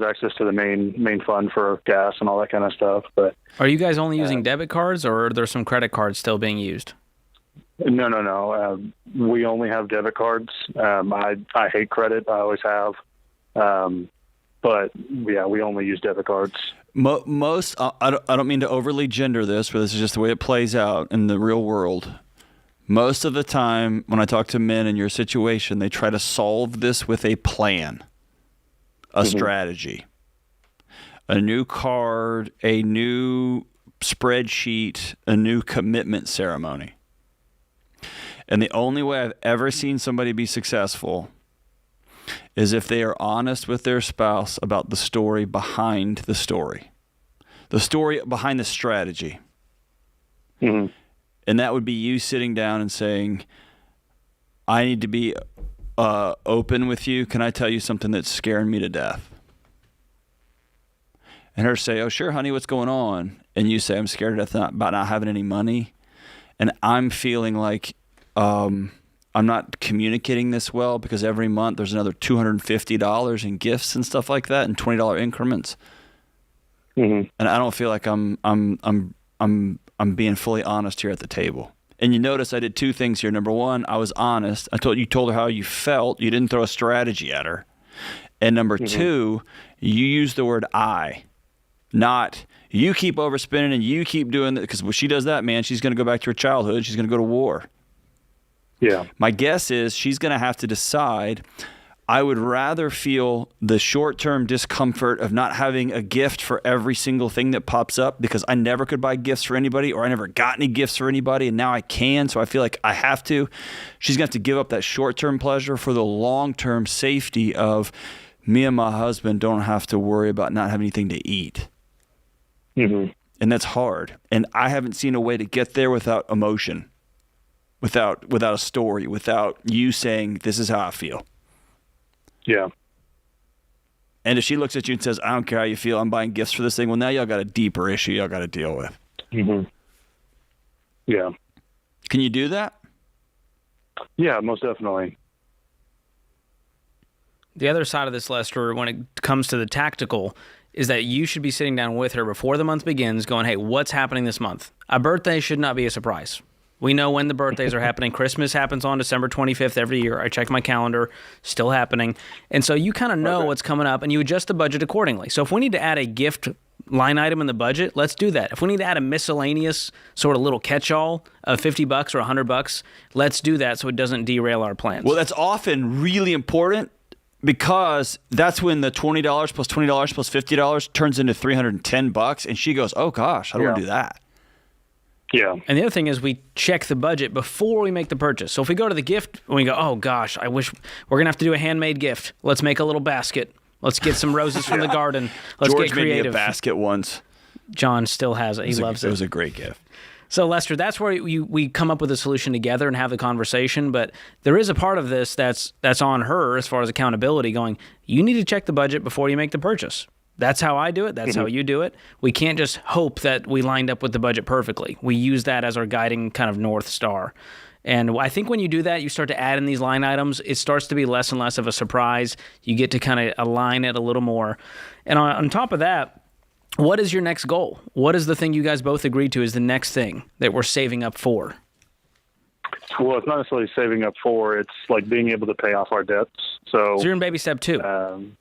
access to the main fund for gas and all that kind of stuff. But are you guys only using debit cards, or are there some credit cards still being used? No. We only have debit cards. I hate credit. I always have. But yeah, we only use debit cards. Most, I don't mean to overly gender this, but this is just the way it plays out in the real world. Most of the time when I talk to men in your situation, they try to solve this with a plan, a strategy, a new card, a new spreadsheet, a new commitment ceremony. And the only way I've ever seen somebody be successful is if they are honest with their spouse about the story behind the story behind the strategy. Mm-hmm. And that would be you sitting down and saying, I need to be open with you. Can I tell you something that's scaring me to death? And her say, oh, sure, honey, what's going on? And you say, I'm scared to death about not having any money. And I'm feeling like I'm not communicating this well, because every month there's another $250 in gifts and stuff like that in $20 increments. Mm-hmm. And I don't feel like I'm being fully honest here at the table. And you notice I did two things here. Number one, I was honest. You told her how you felt. You didn't throw a strategy at her. And number two, you used the word I, not you keep overspending and you keep doing that. Because when she does that, man, she's going to go back to her childhood. She's going to go to war. Yeah. My guess is she's going to have to decide, I would rather feel the short-term discomfort of not having a gift for every single thing that pops up, because I never could buy gifts for anybody, or I never got any gifts for anybody, and now I can, so I feel like I have to. She's going to have to give up that short-term pleasure for the long-term safety of me and my husband don't have to worry about not having anything to eat. Mm-hmm. And that's hard. And I haven't seen a way to get there without emotion. Without a story, without you saying, this is how I feel. Yeah. And if she looks at you and says, I don't care how you feel, I'm buying gifts for this thing, well, now y'all got a deeper issue y'all got to deal with. Mm-hmm. Yeah. Can you do that? Yeah, most definitely. The other side of this, Lester, when it comes to the tactical, is that you should be sitting down with her before the month begins going, hey, what's happening this month? A birthday should not be a surprise. We know when the birthdays are happening. Christmas happens on December 25th every year. I checked my calendar, still happening. And so you kind of know what's coming up, and you adjust the budget accordingly. So if we need to add a gift line item in the budget, let's do that. If we need to add a miscellaneous sort of little catch-all of $50 or $100, let's do that so it doesn't derail our plans. Well, that's often really important, because that's when the $20 plus $20 plus $50 turns into $310, and she goes, oh gosh, I don't want to do that. Yeah. And the other thing is we check the budget before we make the purchase. So if we go to the gift and we go, oh gosh, I wish we're going to have to do a handmade gift. Let's make a little basket. Let's get some roses from the garden. Let's George get creative. made me a basket once. John still has it. He loves it. It was a great gift. So Lester, that's where we come up with a solution together and have the conversation. But there is a part of this that's on her as far as accountability, going, you need to check the budget before you make the purchase. That's how I do it. That's how you do it. We can't just hope that we lined up with the budget perfectly. We use that as our guiding kind of North Star. And I think when you do that, you start to add in these line items. It starts to be less and less of a surprise. You get to kind of align it a little more. And on top of that, what is your next goal? What is the thing you guys both agreed to is the next thing that we're saving up for? Well, it's not necessarily saving up for. It's like being able to pay off our debts. So you're in baby step 2.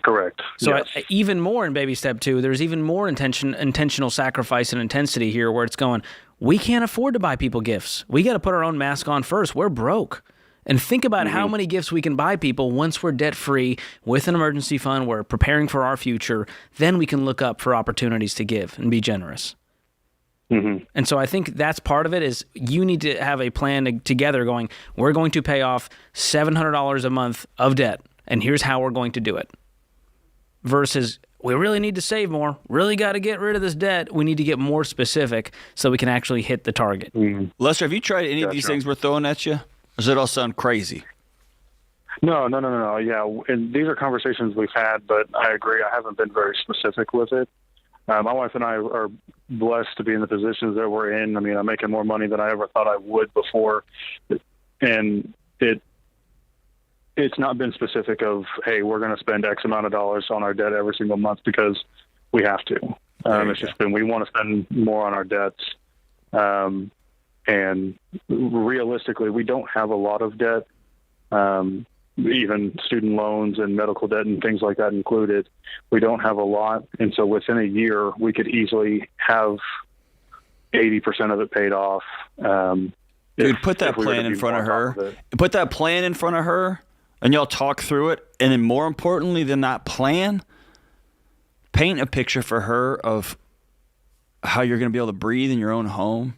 Correct. So yes. Even more in baby step 2, there's even more intentional sacrifice and intensity here where it's going, we can't afford to buy people gifts. We got to put our own mask on first. We're broke. And think about how many gifts we can buy people once we're debt-free with an emergency fund. We're preparing for our future. Then we can look up for opportunities to give and be generous. And so I think that's part of it is you need to have a plan together going, we're going to pay off $700 a month of debt, and here's how we're going to do it. Versus, we really need to save more, really got to get rid of this debt. We need to get more specific so we can actually hit the target. Lester, have you tried any of these things we're throwing at you? Or does it all sound crazy? No. Yeah, and these are conversations we've had, but I agree. I haven't been very specific with it. My wife and I are blessed to be in the positions that we're in. I mean, I'm making more money than I ever thought I would before, and it's not been specific of, hey, we're going to spend X amount of dollars on our debt every single month because we have to. It's just been, we want to spend more on our debts. And realistically, we don't have a lot of debt, even student loans and medical debt and things like that included. We don't have a lot. And so within a year, we could easily have 80% of it paid off. Dude, put that plan in front of her. Put that plan in front of her, and y'all talk through it. And then more importantly than that plan, paint a picture for her of how you're going to be able to breathe in your own home.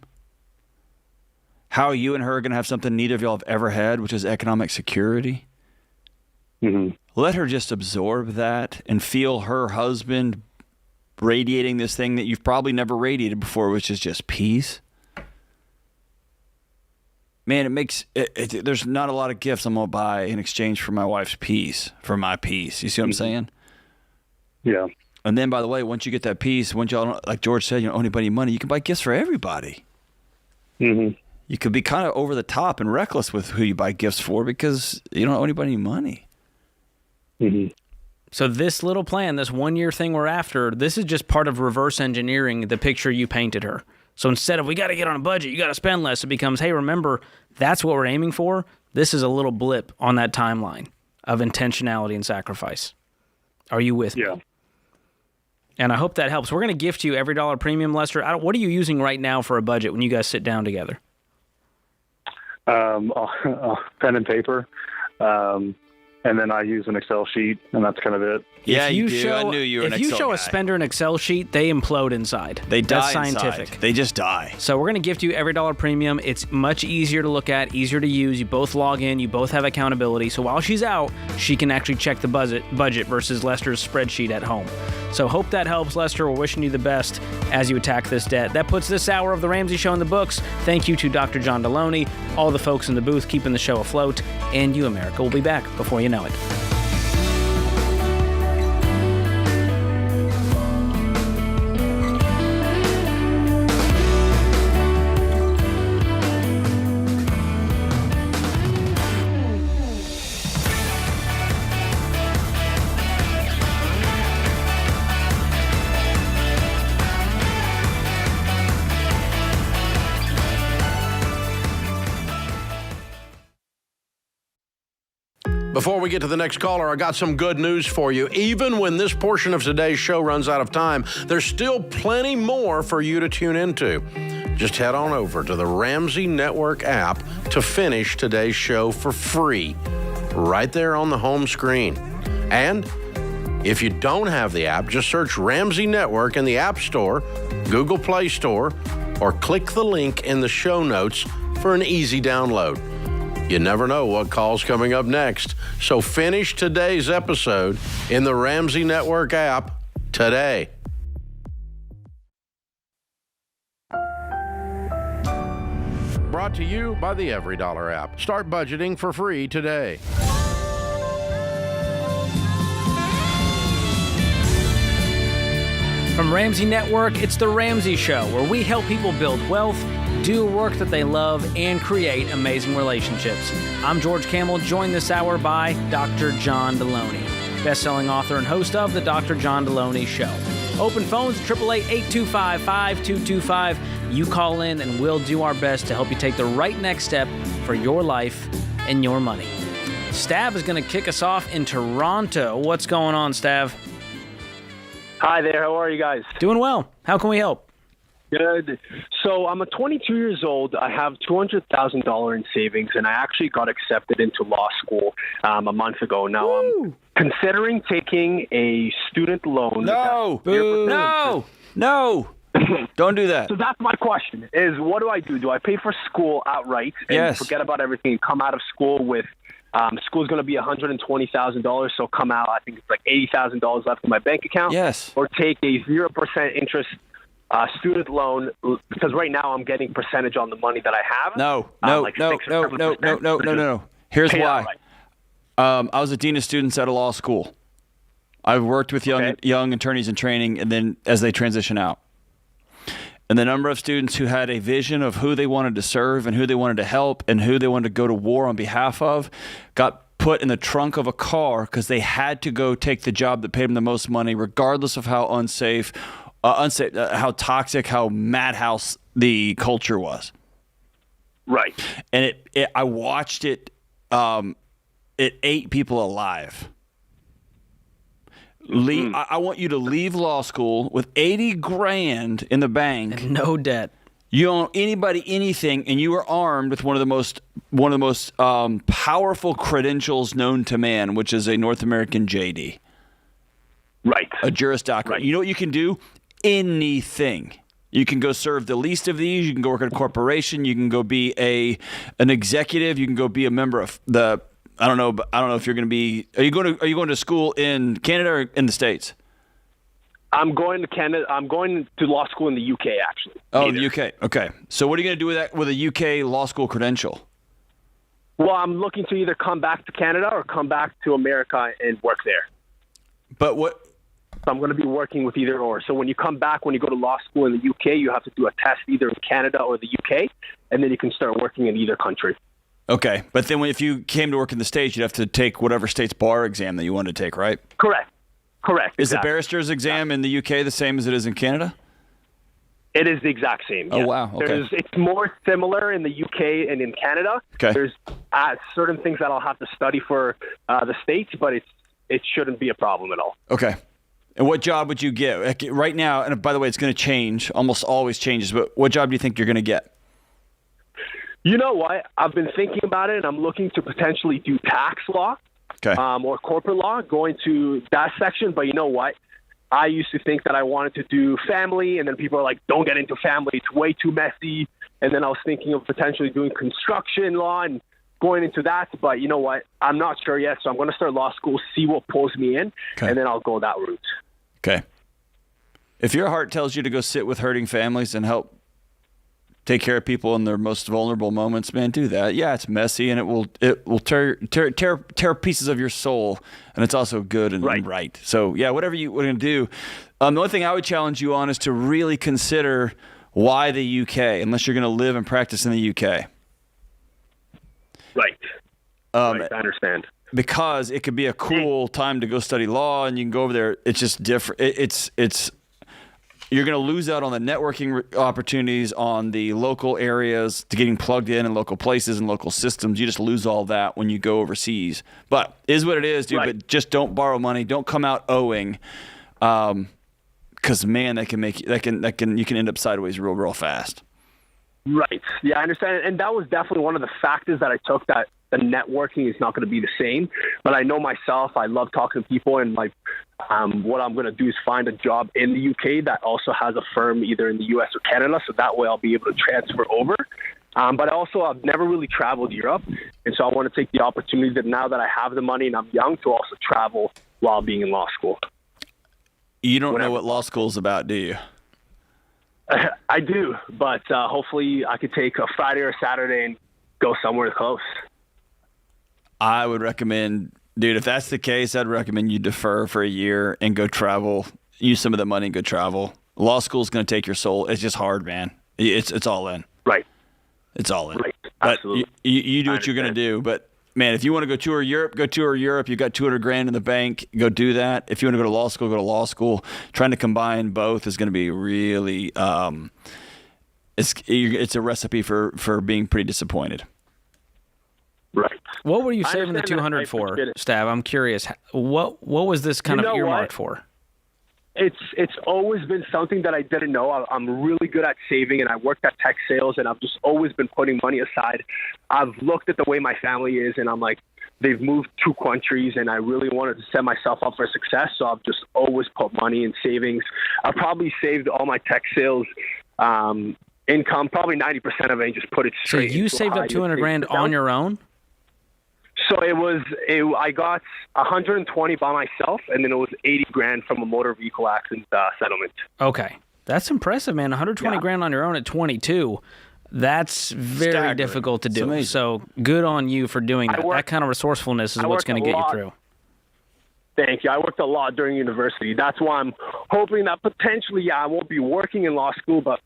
How you and her are going to have something neither of y'all have ever had, which is economic security. Let her just absorb that and feel her husband radiating this thing that you've probably never radiated before, which is just peace. Man, it makes there's not a lot of gifts I'm going to buy in exchange for my wife's peace, for my peace. You see what I'm saying? Yeah. And then, by the way, once you get that peace, once y'all don't, like George said, you don't owe anybody money, you can buy gifts for everybody. You could be kind of over the top and reckless with who you buy gifts for because you don't owe anybody any money. So this little plan, this 1 year thing we're after, this is just part of reverse engineering the picture you painted her. So instead of we got to get on a budget, you got to spend less, it becomes, hey, remember, that's what we're aiming for. This is a little blip on that timeline of intentionality and sacrifice. Are you with me? Yeah. And I hope that helps. We're going to gift you every dollar premium, Lester. What are you using right now for a budget when you guys sit down together? Pen and paper. And then I use an Excel sheet, and that's kind of it. Yeah, you do. I knew you were an Excel If you show guy. a spender an Excel sheet, they implode inside. They die That's scientific. inside. They just die. So we're going to gift you every dollar premium. It's much easier to look at, easier to use. You both log in. You both have accountability. So while she's out, she can actually check the budget versus Lester's spreadsheet at home. So hope that helps, Lester. We're wishing you the best as you attack this debt. That puts this hour of The Ramsey Show in the books. Thank you to Dr. John Delony, all the folks in the booth keeping the show afloat, and you, America, will be back before you know it. Before we get to the next caller, I got some good news for you. Even when this portion of today's show runs out of time, there's still plenty more for you to tune into. Just head on over to the Ramsey Network app to finish today's show for free, right there on the home screen. And if you don't have the app, just search Ramsey Network in the App Store, Google Play Store, or click the link in the show notes for an easy download. You never know what call's coming up next. So finish today's episode in the Ramsey Network app today. Brought to you by the Every Dollar app. Start budgeting for free today. From Ramsey Network, it's The Ramsey Show, where we help people build wealth, do work that they love, and create amazing relationships. I'm George Kamel, joined this hour by Dr. John Delony, best-selling author and host of The Dr. John Delony Show. Open phones at 888-825-5225. You call in and we'll do our best to help you take the right next step for your life and your money. Stav is going to kick us off in Toronto. What's going on, Stav? Hi there. How are you guys? Doing well. How can we help? Good. So I'm a 22 years old. I have $200,000 in savings, and I actually got accepted into law school a month ago. Now I'm considering taking a student loan. No. No. Don't do that. So that's my question: is what do I do? Do I pay for school outright and forget about everything and come out of school with? School's going to be $120,000, so come out. I think it's like $80,000 left in my bank account. Yes. Or take a 0% interest student loan, because right now I'm getting percentage on the money that I have. No. Here's Pay why. outright. I was a dean of students at a law school. I've worked with young attorneys in training, and then as they transition out. And the number of students who had a vision of who they wanted to serve and who they wanted to help and who they wanted to go to war on behalf of got put in the trunk of a car because they had to go take the job that paid them the most money, regardless of how unsafe, how toxic, how madhouse the culture was. Right. And I watched it. It ate people alive. I want you to leave law school with $80,000 in the bank, And no debt. You don't owe anybody anything, and you are armed with one of the most powerful credentials known to man, which is a North American JD. Right. A Juris Doctorate. Right. You know what you can do? Anything. You can go serve the least of these. You can go work at a corporation. You can go be an executive. You can go be a member of the. I don't know if you're going to be. Are you going to school in Canada or in the States? I'm going to Canada. I'm going to law school in the UK, actually. Oh, the UK. Okay. So what are you going to do with that with a UK law school credential? Well, I'm looking to either come back to Canada or come back to America and work there. But what? So I'm going to be working with either or. So when you come back, when you go to law school in the UK, you have to do a test either in Canada or the UK, and then you can start working in either country. Okay, but then if you came to work in the States, you'd have to take whatever state's bar exam that you wanted to take, right? Correct. Is the barrister's exam in the UK the same as it is in Canada? It is the exact same. Oh, yes. wow. Okay. It's more similar in the UK and in Canada. Okay. There's certain things that I'll have to study for the States, but it shouldn't be a problem at all. Okay. And what job would you get? Right now, and by the way, it's going to change, almost always changes, but what job do you think you're going to get? You know what? I've been thinking about it, and I'm looking to potentially do tax law or corporate law, going to that section. But you know what? I used to think that I wanted to do family, and then people are like, don't get into family. It's way too messy. And then I was thinking of potentially doing construction law and going into that. But you know what? I'm not sure yet, so I'm going to start law school, see what pulls me in, and then I'll go that route. Okay. If your heart tells you to go sit with hurting families and help take care of people in their most vulnerable moments, man, do that. Yeah, it's messy and it will tear pieces of your soul, and it's also good and right. So yeah, whatever you want to do. The only thing I would challenge you on is to really consider why the UK, unless you're going to live and practice in the UK. Right. I understand. Because it could be a cool time to go study law, and you can go over there. It's just different. It's you're going to lose out on the networking opportunities, on the local areas, to getting plugged in local places and local systems. You just lose all that when you go overseas. But it is what it is, dude. But just don't borrow money. Don't come out owing, because man, you can end up sideways real fast. Right. Yeah, I understand. And that was definitely one of the factors that I took, that the networking is not going to be the same. But I know myself, I love talking to people, and what I'm going to do is find a job in the UK that also has a firm either in the US or Canada, so that way I'll be able to transfer over. But also, I've never really traveled Europe, and so I want to take the opportunity that now that I have the money and I'm young, to also travel while being in law school. You don't know what law school is about, do you? I do, but hopefully I could take a Friday or Saturday and go somewhere close. I would recommend, dude, if that's the case, I'd recommend you defer for a year and go travel. Use some of the money and go travel. Law school is going to take your soul. It's just hard, man. It's all in. Right. It's all in. Right. But Absolutely. You do what you're going to do. But man, if you want to go tour Europe, go tour Europe. You've got $200,000 in the bank, go do that. If you want to go to law school, go to law school. Trying to combine both is going to be really it's a recipe for being pretty disappointed. Right. What were you saving the understand that. $200 I for, appreciate it. Stab? I'm curious. What was this kind of earmarked for? It's always been something that I didn't know. I'm really good at saving, and I worked at tech sales, and I've just always been putting money aside. I've looked at the way my family is, and I'm like, they've moved 2 countries, and I really wanted to set myself up for success, so I've just always put money in savings. I've probably saved all my tech sales income, probably 90% of it, and just put it straight. So you saved up $200,000 on your own? So I got 120 by myself, and then it was 80 grand from a motor vehicle accident settlement. Okay. That's impressive, man. 120 grand on your own at 22. That's very Staggering. difficult to It's do. amazing. So good on you for doing that. That kind of resourcefulness is what's going to get you through. Thank you. I worked a lot during university. That's why I'm hoping that potentially, I won't be working in law school, but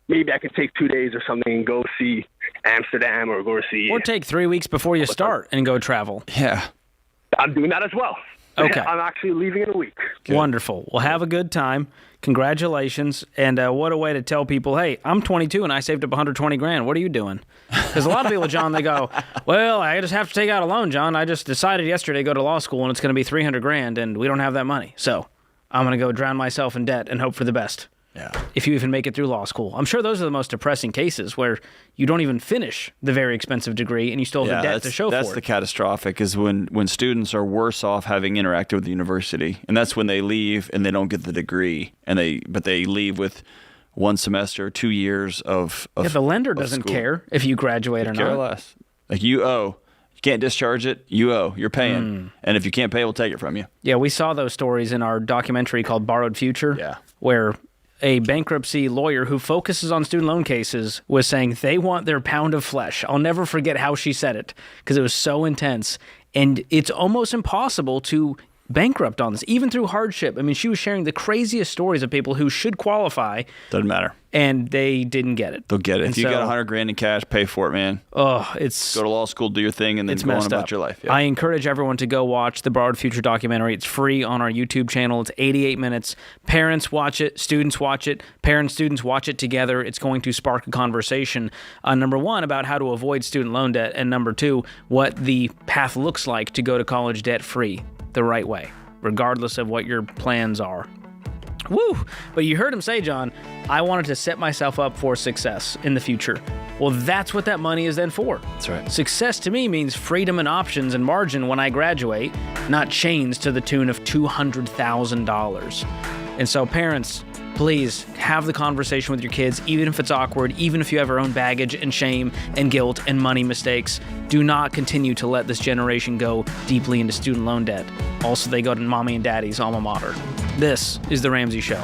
maybe I could take 2 days or something and go see Amsterdam or go see... Or take 3 weeks before you start and go travel. Yeah. I'm doing that as well. Okay. I'm actually leaving in a week. Good. Wonderful. Well, have a good time. Congratulations. And what a way to tell people, hey, I'm 22 and I saved up 120 grand. What are you doing? Because a lot of people, John, they go, well, I just have to take out a loan, John. I just decided yesterday to go to law school and it's going to be 300 grand and we don't have that money. So I'm going to go drown myself in debt and hope for the best. Yeah. If you even make it through law school. I'm sure those are the most depressing cases where you don't even finish the very expensive degree and you still have the debt to show for it. That's the catastrophic is when students are worse off having interacted with the university. And that's when they leave and they don't get the degree. But they leave with 1 semester, 2 years of the lender doesn't school. care if you graduate or Care not. less. Like you owe. You can't discharge it, you owe. You're paying. And if you can't pay, we'll take it from you. Yeah, we saw those stories in our documentary called Borrowed Future. Yeah. Where a bankruptcy lawyer who focuses on student loan cases was saying they want their pound of flesh. I'll never forget how she said it because it was so intense. And it's almost impossible to bankrupt on this, even through hardship. I mean, she was sharing the craziest stories of people who should qualify. Doesn't matter. And they didn't get it. They'll get it. And If you got 100 grand in cash, pay for it, man. Oh, it's... Go to law school, do your thing, and then It's go on messed about up. your life. Yeah. I encourage everyone to go watch the Borrowed Future documentary. It's free on our YouTube channel. It's 88 minutes. Parents watch it. Students watch it. Parents, students watch it together. It's going to spark a conversation, number one, about how to avoid student loan debt, and number two, what the path looks like to go to college debt-free the right way, regardless of what your plans are. Woo! But you heard him say, John, I wanted to set myself up for success in the future. Well, that's what that money is then for. That's right. Success to me means freedom and options and margin when I graduate, not chains to the tune of $200,000. And so parents, please have the conversation with your kids, even if it's awkward, even if you have your own baggage and shame and guilt and money mistakes. Do not continue to let this generation go deeply into student loan debt. Also, they go to mommy and daddy's alma mater. This is The Ramsey Show.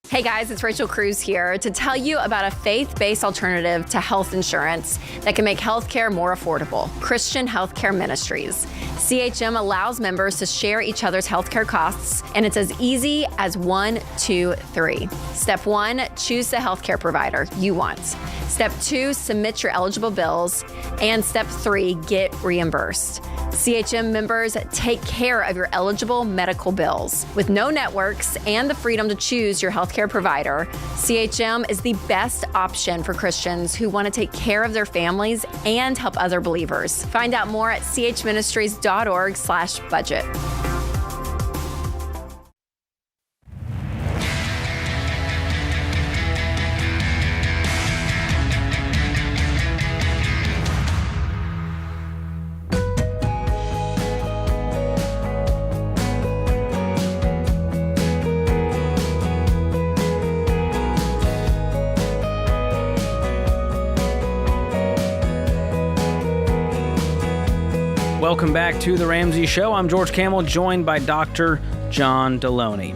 Hey guys, it's Rachel Cruz here to tell you about a faith-based alternative to health insurance that can make healthcare more affordable. Christian Healthcare Ministries. CHM allows members to share each other's healthcare costs, and it's as easy as 1, 2, 3. Step 1, choose the healthcare provider you want. Step 2, submit your eligible bills. And step 3, get reimbursed. CHM members take care of your eligible medical bills. With no networks and the freedom to choose your healthcare provider, CHM is the best option for Christians who want to take care of their families and help other believers. Find out more at chministries.org/budget. Welcome back to The Ramsey Show. I'm George Kamel, joined by Dr. John Delony.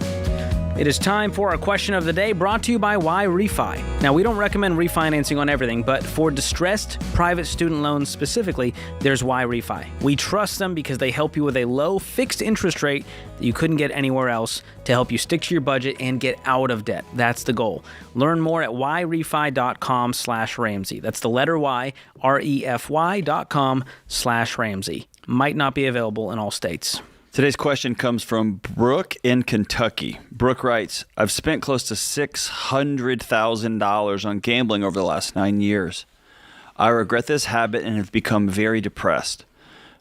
It is time for our question of the day, brought to you by Why Refi. Now, we don't recommend refinancing on everything, but for distressed private student loans specifically, there's Why Refi. We trust them because they help you with a low fixed interest rate that you couldn't get anywhere else to help you stick to your budget and get out of debt. That's the goal. Learn more at whyrefi.com/Ramsey. That's the letter Y, REFY.com/Ramsey. Might not be available in all states. Today's question comes from Brooke in Kentucky. Brooke writes, I've spent close to $600,000 on gambling over the last 9 years. I regret this habit and have become very depressed.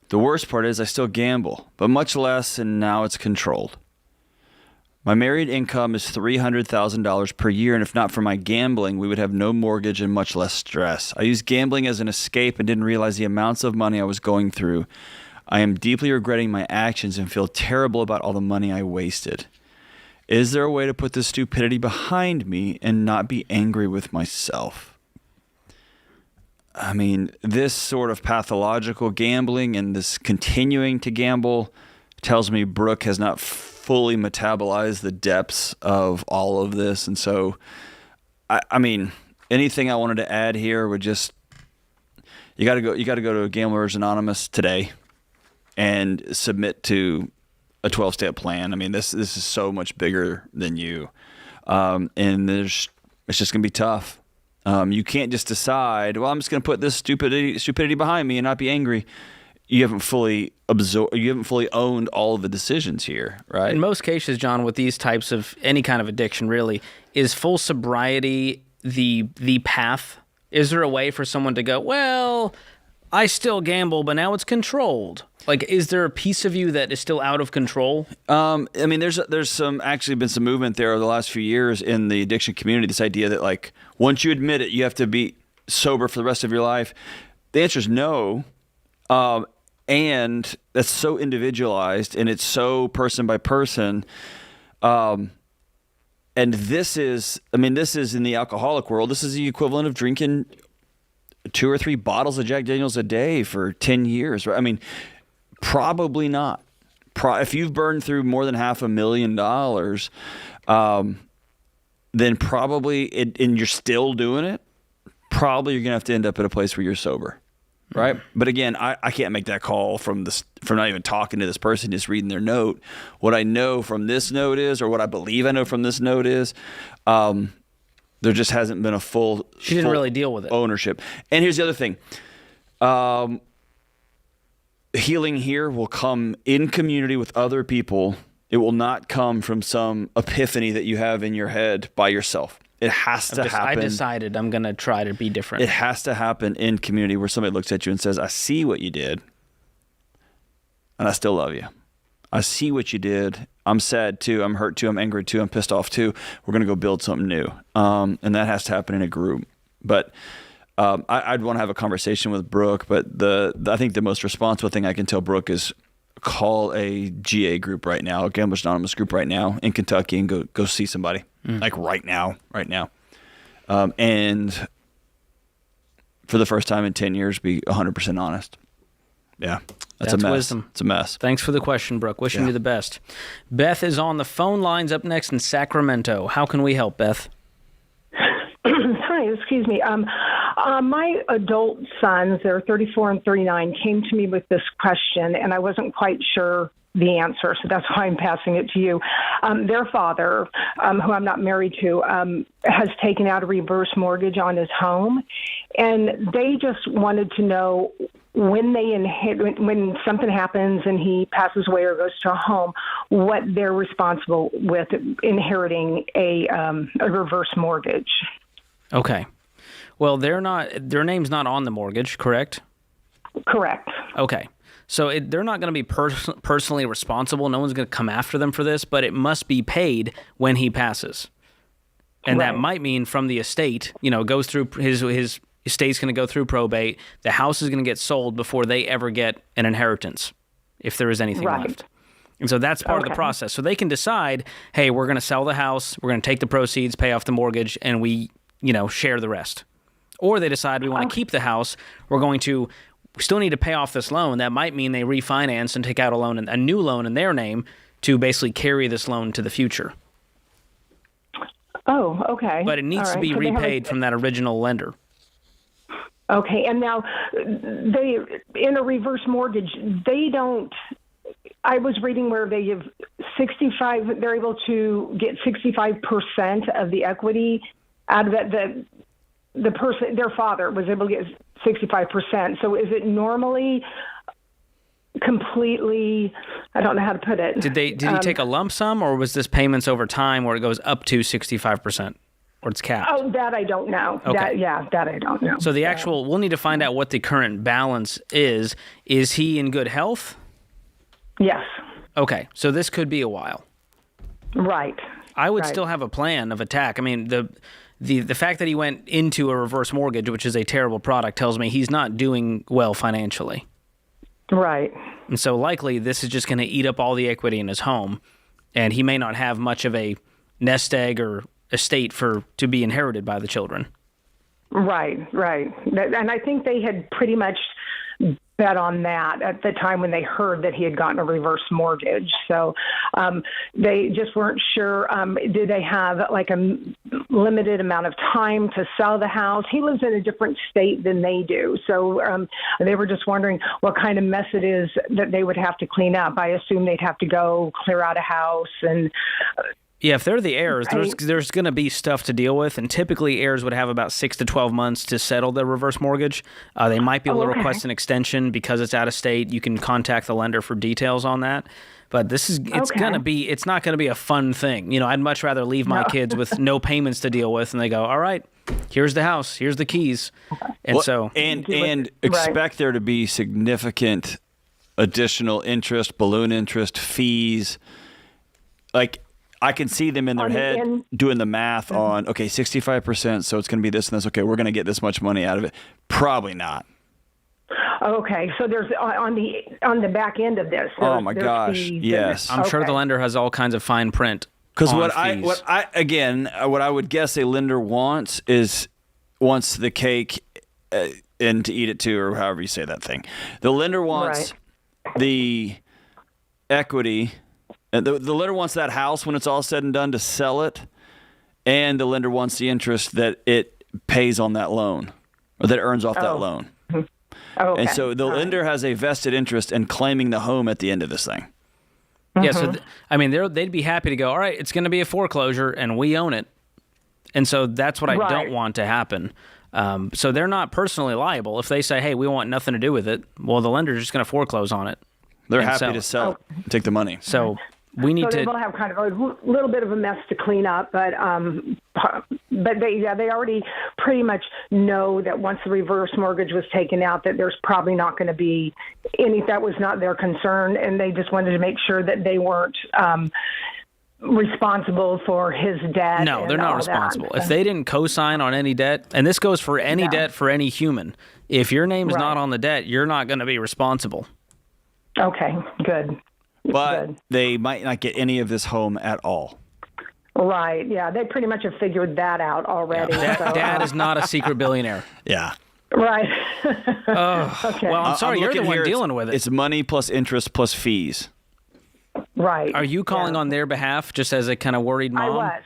The worst part is I still gamble, but much less, and now it's controlled. My married income is $300,000 per year, and if not for my gambling, we would have no mortgage and much less stress. I used gambling as an escape and didn't realize the amounts of money I was going through. I am deeply regretting my actions and feel terrible about all the money I wasted. Is there a way to put this stupidity behind me and not be angry with myself? I mean, this sort of pathological gambling and this continuing to gamble tells me Brooke has not fully metabolized the depths of all of this. And so, I mean, anything I wanted to add here would just, you got to go to Gamblers Anonymous today and submit to a 12-step plan. I mean, this is so much bigger than you. And it's just going to be tough. You can't just decide, well, I'm just going to put this stupidity behind me and not be angry. You haven't fully owned all of the decisions here, right? In most cases, John, with these types of any kind of addiction, really, is full sobriety the path? Is there a way for someone to go, well, I still gamble, but now it's controlled? Like, is there a piece of you that is still out of control? I mean, there's been some movement there over the last few years in the addiction community. This idea that, like, once you admit it, you have to be sober for the rest of your life. The answer is no. And that's so individualized, and it's so person by person. And this is in the alcoholic world, this is the equivalent of drinking 2 or 3 bottles of Jack Daniels a day for 10 years, right? I mean, probably not. If you've burned through more than $500,000, then probably, and you're still doing it, probably you're going to have to end up at a place where you're sober, right? Mm-hmm. But again, I can't make that call from not even talking to this person, just reading their note. What I know from this note is, or what I believe I know from this note is, there just hasn't been a She didn't really deal with it. Ownership. And here's the other thing. Healing here will come in community with other people. It will not come from some epiphany that you have in your head by yourself. It has to happen. I decided I'm going to try to be different. It has to happen in community where somebody looks at you and says, I see what you did, and I still love you. I see what you did. I'm sad too. I'm hurt too. I'm angry too. I'm pissed off too. We're going to go build something new. And that has to happen in a group. But I'd want to have a conversation with Brooke, but I think the most responsible thing I can tell Brooke is call a GA group right now, a Gamblers Anonymous group right now in Kentucky, and go see somebody like right now. And for the first time in 10 years, be 100% honest. Yeah. That's a mess. Wisdom. It's a mess. Thanks for the question, Brooke. Wishing you the best. Beth is on the phone lines up next in Sacramento. How can we help, Beth? Hi, excuse me. My adult sons, they're 34 and 39, came to me with this question, and I wasn't quite sure the answer, so that's why I'm passing it to you. Their father, who I'm not married to, has taken out a reverse mortgage on his home, and they just wanted to know when something happens and he passes away or goes to a home, what they're responsible with inheriting a reverse mortgage. Okay. Well, their name's not on the mortgage, correct? Correct. Okay. So they're not going to be personally responsible. No one's going to come after them for this, but it must be paid when he passes. And that might mean from the estate, goes through his estate's going to go through probate. The house is going to get sold before they ever get an inheritance, if there is anything left. And so that's part of the process. So they can decide, hey, we're going to sell the house, we're going to take the proceeds, pay off the mortgage, and we, share the rest. Or they decide we want to keep the house, we still need to pay off this loan. That might mean they refinance and take out a new loan in their name to basically carry this loan to the future. Oh, okay. But it needs All to be right. So they have repaid from that original lender. Okay, and now they in a reverse mortgage, they don't. I was reading where they give 65. They're able to get 65% of the equity out of it. The person, their father, was able to get 65%. So is it normally completely? I don't know how to put it. Did he take a lump sum, or was this payments over time where it goes up to 65%, or it's capped? Oh, that I don't know. Okay. That I don't know. So the actual, we'll need to find out what the current balance is. Is he in good health? Yes. Okay, so this could be a while. Right. I would still have a plan of attack. I mean, the fact that he went into a reverse mortgage, which is a terrible product, tells me he's not doing well financially. Right. And so likely this is just going to eat up all the equity in his home, and he may not have much of a nest egg or estate to be inherited by the children. Right. And I think they had pretty much bet on that at the time when they heard that he had gotten a reverse mortgage. So they just weren't sure. Did they have like a limited amount of time to sell the house? He lives in a different state than they do. So they were just wondering what kind of mess it is that they would have to clean up. I assume they'd have to go clear out a house and... Yeah, if they're the heirs, there's going to be stuff to deal with, and typically heirs would have about 6 to 12 months to settle their reverse mortgage. They might be able to request an extension because it's out of state. You can contact the lender for details on that. But it's not going to be a fun thing. You know, I'd much rather leave my kids with no payments to deal with, and they go, all right, here's the house, here's the keys. And expect there to be significant additional interest, balloon interest, fees. Like, I can see them in their head doing the math on, okay, 65%, so it's going to be this and this. Okay, we're going to get this much money out of it. Probably not. Okay, so there's on the back end of this. Oh my gosh, yes. I'm sure the lender has all kinds of fine print. Because what I would guess a lender wants the cake and to eat it too, or however you say that thing. The lender wants the equity. The lender wants that house when it's all said and done to sell it, and the lender wants the interest that it pays on that loan, or that it earns off that loan. Okay. And so the lender has a vested interest in claiming the home at the end of this thing. Yeah, so they'd be happy to go, all right, it's going to be a foreclosure, and we own it. And so that's what I don't want to happen. So they're not personally liable. If they say, hey, we want nothing to do with it, well, the lender's just going to foreclose on it. They're happy to sell it, take the money. So we need they will have kind of a little bit of a mess to clean up, but they already pretty much know that once the reverse mortgage was taken out, that there's probably not going to be any. That was not their concern, and they just wanted to make sure that they weren't responsible for his debt. No, they're not responsible. If they didn't co-sign on any debt, and this goes for any debt for any human, if your name's not on the debt, you're not going to be responsible. Okay, good. But they might not get any of this home at all. Right, yeah. They pretty much have figured that out already. Yeah. Dad is not a secret billionaire. Yeah. Right. Okay. Well, I'm sorry, you're the one dealing with it. It's money plus interest plus fees. Right. Are you calling on their behalf just as a kind of worried mom? I was.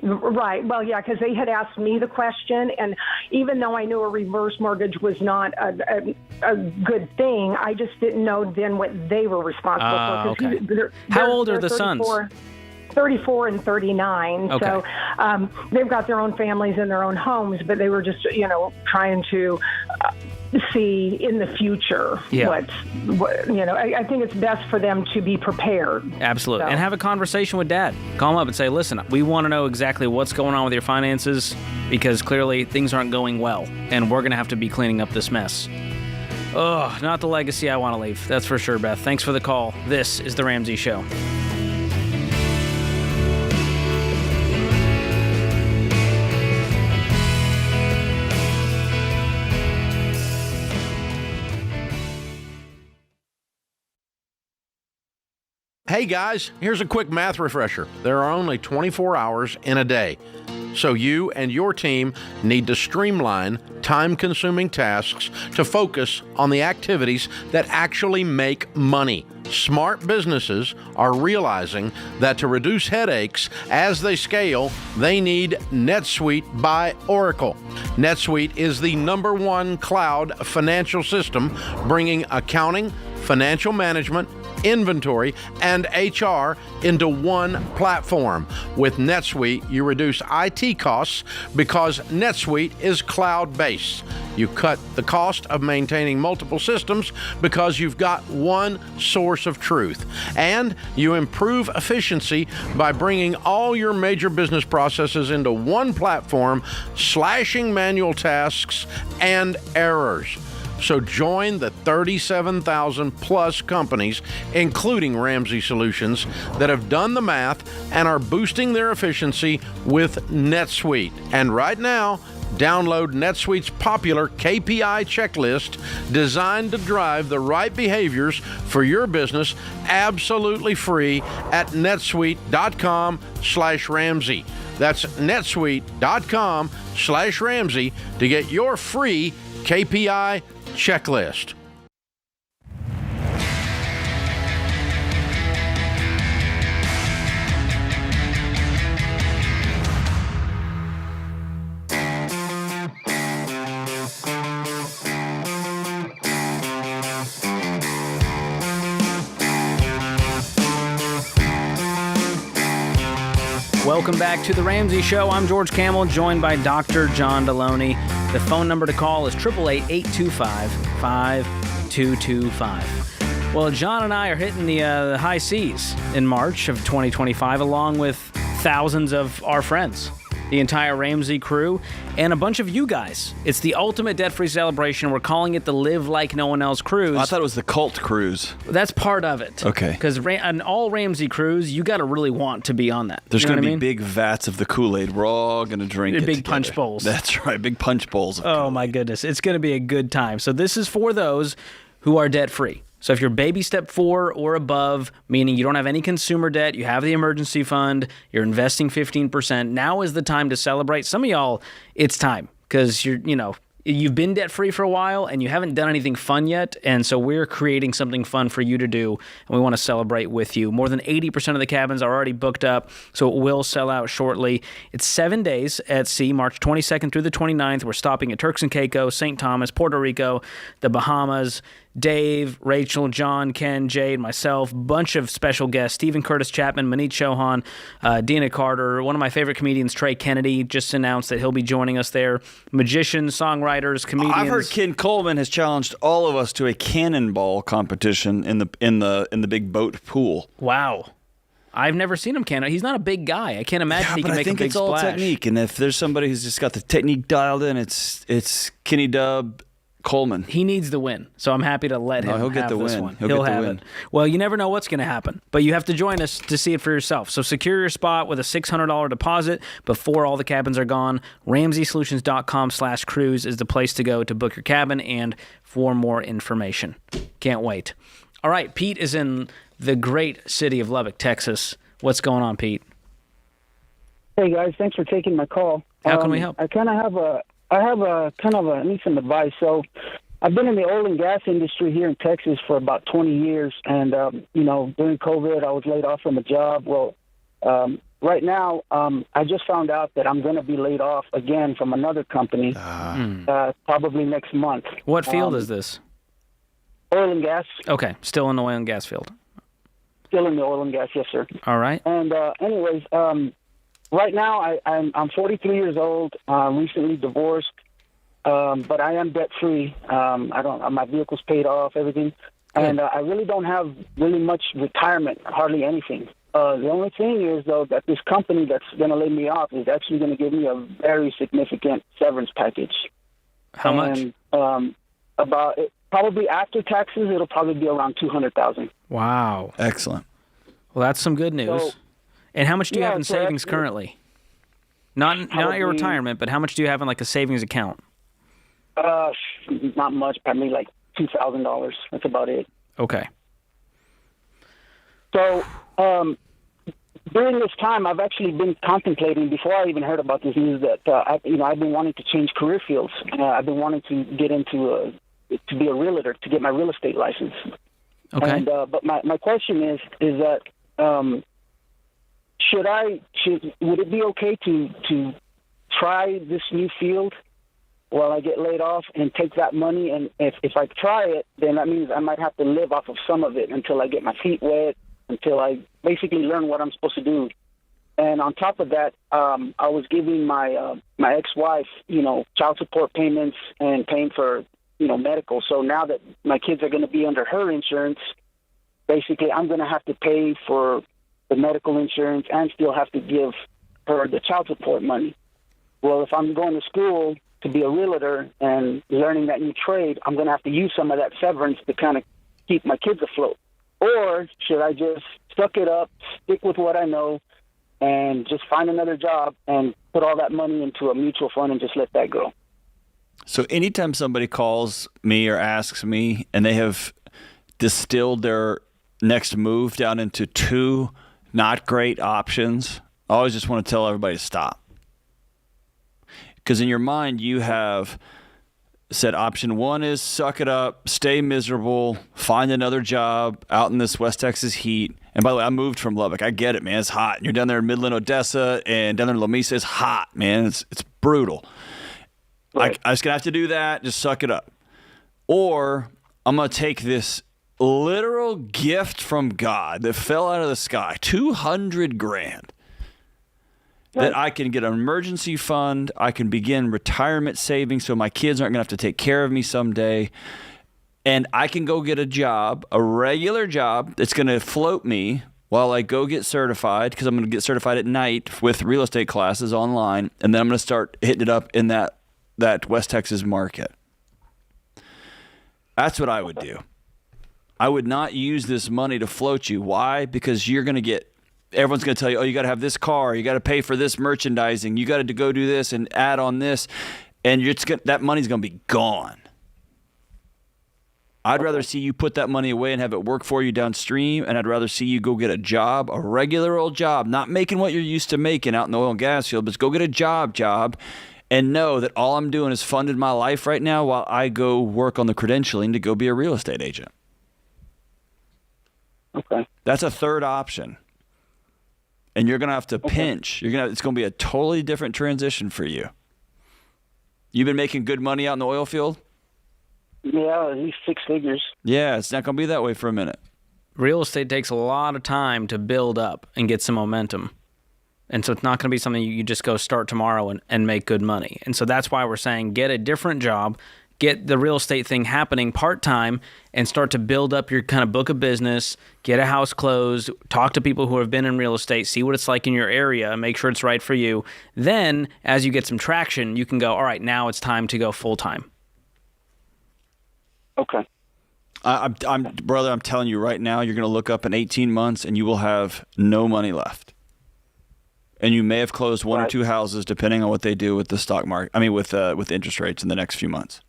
Right. Well, yeah, because they had asked me the question, and even though I knew a reverse mortgage was not a good thing, I just didn't know then what they were responsible for. Okay. How old are the sons? 34 and 39. Okay. So they've got their own families and their own homes, but they were just, trying to see in the future I think it's best for them to be prepared. Absolutely. And have a conversation with Dad. Call him up and say, listen, we want to know exactly what's going on with your finances because clearly things aren't going well and we're going to have to be cleaning up this mess. Oh, not the legacy I want to leave. That's for sure, Beth. Thanks for the call. This is The Ramsey Show. Hey guys, here's a quick math refresher. There are only 24 hours in a day. So you and your team need to streamline time-consuming tasks to focus on the activities that actually make money. Smart businesses are realizing that to reduce headaches as they scale, they need NetSuite by Oracle. NetSuite is the #1 cloud financial system, bringing accounting, financial management, inventory, and HR into one platform. With NetSuite, you reduce IT costs because NetSuite is cloud-based. You cut the cost of maintaining multiple systems because you've got one source of truth. And you improve efficiency by bringing all your major business processes into one platform, slashing manual tasks and errors. So join the 37,000 plus companies, including Ramsey Solutions, that have done the math and are boosting their efficiency with NetSuite. And right now, download NetSuite's popular KPI checklist designed to drive the right behaviors for your business absolutely free at netsuite.com/Ramsey. That's netsuite.com/Ramsey to get your free KPI checklist. Welcome back to The Ramsey Show. I'm George Kamel, joined by Dr. John Delony. The phone number to call is 888-825-5225. Well, John and I are hitting the high seas in March of 2025, along with thousands of our friends, the entire Ramsey crew, and a bunch of you guys. It's the ultimate debt-free celebration. We're calling it the Live Like No One Else Cruise. I thought it was the Cult Cruise. That's part of it. Okay. Because an all Ramsey cruise, you got to really want to be on that. There's going to be mean? big vats of the Kool-Aid. We're all going to drink it Big together. punch bowls. That's right, big punch bowls. Oh, my goodness. It's going to be a good time. So this is for those who are debt-free. So if you're baby step 4 or above, meaning you don't have any consumer debt, you have the emergency fund, you're investing 15%, now is the time to celebrate. Some of y'all, it's time because you've been debt-free for a while and you haven't done anything fun yet, and so we're creating something fun for you to do, and we want to celebrate with you. More than 80% of the cabins are already booked up, so it will sell out shortly. It's 7 days at sea, March 22nd through the 29th. We're stopping at Turks and Caicos, St. Thomas, Puerto Rico, the Bahamas. Dave, Rachel, John, Ken, Jade, myself, bunch of special guests, Stephen Curtis Chapman, Manit Chauhan, Dina Carter, one of my favorite comedians, Trey Kennedy, just announced that he'll be joining us there. Magicians, songwriters, comedians. I've heard Ken Coleman has challenged all of us to a cannonball competition in the big boat pool. Wow. I've never seen him can. He's not a big guy. I can't imagine he can make a big splash. I think it's all technique, and if there's somebody who's just got the technique dialed in, it's Kenny Dub Coleman. He needs the win, so I'm happy to let him he'll get have the this win. one. He'll get the have win. it. Well, you never know what's going to happen, but you have to join us to see it for yourself. So secure your spot with a $600 deposit before all the cabins are gone. RamseySolutions.com/cruise is the place to go to book your cabin and for more information. Can't wait. All right, Pete is in the great city of Lubbock, Texas. What's going on, Pete? Hey guys, thanks for taking my call. How can we help? I need some advice. So I've been in the oil and gas industry here in Texas for about 20 years. And, during COVID, I was laid off from a job. Well, right now, I just found out that I'm going to be laid off again from another company probably next month. What field is this? Oil and gas. Okay, still in the oil and gas field. Still in the oil and gas, yes, sir. All right. And right now, I'm 43 years old, recently divorced, but I am debt free. My vehicle's paid off, everything, and I really don't have really much retirement, hardly anything. The only thing is though that this company that's going to lay me off is actually going to give me a very significant severance package. How much? Probably after taxes, it'll probably be around $200,000. Wow. Excellent. Well, that's some good news. So, and how much do you have in savings currently? Not your retirement, but how much do you have in like a savings account? Not much, probably like $2,000. That's about it. Okay. So, during this time, I've actually been contemplating, before I even heard about this news, that I've been wanting to change career fields. I've been wanting to get into to be a realtor, to get my real estate license. Okay. And but my question is that would it be okay to try this new field while I get laid off and take that money? And if I try it, then that means I might have to live off of some of it until I get my feet wet, until I basically learn what I'm supposed to do. And on top of that, I was giving my ex-wife, child support payments and paying for, medical. So now that my kids are going to be under her insurance, basically I'm going to have to pay for the medical insurance and still have to give her the child support money. Well, if I'm going to school to be a realtor and learning that new trade, I'm going to have to use some of that severance to kind of keep my kids afloat. Or should I just suck it up, stick with what I know, and just find another job and put all that money into a mutual fund and just let that go? So anytime somebody calls me or asks me and they have distilled their next move down into two not great options, I always just want to tell everybody to stop. Because in your mind, you have said option one is suck it up, stay miserable, find another job out in this West Texas heat. And by the way, I moved from Lubbock. I get it, man. It's hot. And you're down there in Midland, Odessa, and down there in La Mesa. It's hot, man. It's brutal. Right. I just going to have to do that. Just suck it up. Or I'm going to take this literal gift from God that fell out of the sky, $200,000. That I can get an emergency fund, I can begin retirement savings so my kids aren't going to have to take care of me someday, and I can go get a job, a regular job that's going to float me while I go get certified, because I'm going to get certified at night with real estate classes online, and then I'm going to start hitting it up in that West Texas market. That's what I would do. I would not use this money to float you. Why? Because you're going to get everyone's going to tell you, oh, you got to have this car, you got to pay for this merchandising, you got to go do this and add on this, and that money's going to be gone. I'd rather see you put that money away and have it work for you downstream, and I'd rather see you go get a job, a regular old job, not making what you're used to making out in the oil and gas field, but go get a job, and know that all I'm doing is funding my life right now while I go work on the credentialing to go be a real estate agent. Okay. That's a third option. And you're going to have to pinch. It's going to be a totally different transition for you. You've been making good money out in the oil field? Yeah, at least 6 figures. Yeah, it's not going to be that way for a minute. Real estate takes a lot of time to build up and get some momentum. And so it's not going to be something you just go start tomorrow and make good money. And so that's why we're saying get a different job, get the real estate thing happening part-time, and start to build up your kind of book of business, get a house closed, talk to people who have been in real estate, see what it's like in your area, make sure it's right for you. Then, as you get some traction, you can go, all right, now it's time to go full-time. Okay. Brother, I'm telling you right now, you're going to look up in 18 months and you will have no money left. And you may have closed one or two houses depending on what they do with the stock market. I mean, with interest rates in the next few months.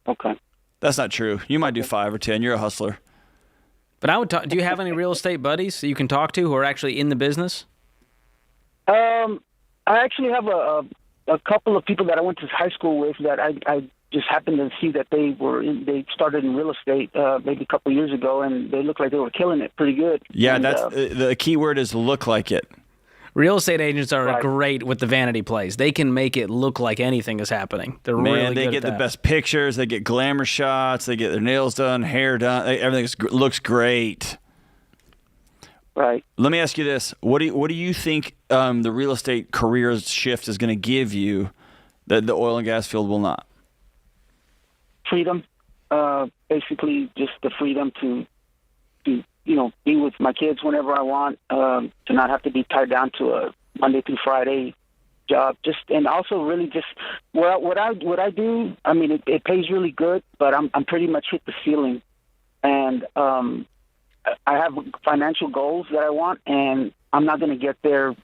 Okay. That's not true. You might do 5 or 10. You're a hustler. But I would talk. Do you have any real estate buddies that you can talk to who are actually in the business? I actually have a couple of people that I went to high school with that I just happened to see that they started in real estate maybe a couple of years ago, and they looked like they were killing it pretty good. Yeah, and, that's the key word is look like it. Real estate agents are great with the vanity plays. They can make it look like anything is happening. They're really good at that. They get the best pictures. They get glamour shots. They get their nails done, hair done. Everything looks great. Right. Let me ask you this: What do you think the real estate career shift is going to give you that the oil and gas field will not? Freedom. Basically, just the freedom to be with my kids whenever I want, to not have to be tied down to a Monday through Friday job. And also really just what I do. I mean, it pays really good, but I'm pretty much hit the ceiling, and I have financial goals that I want, and I'm not going to get there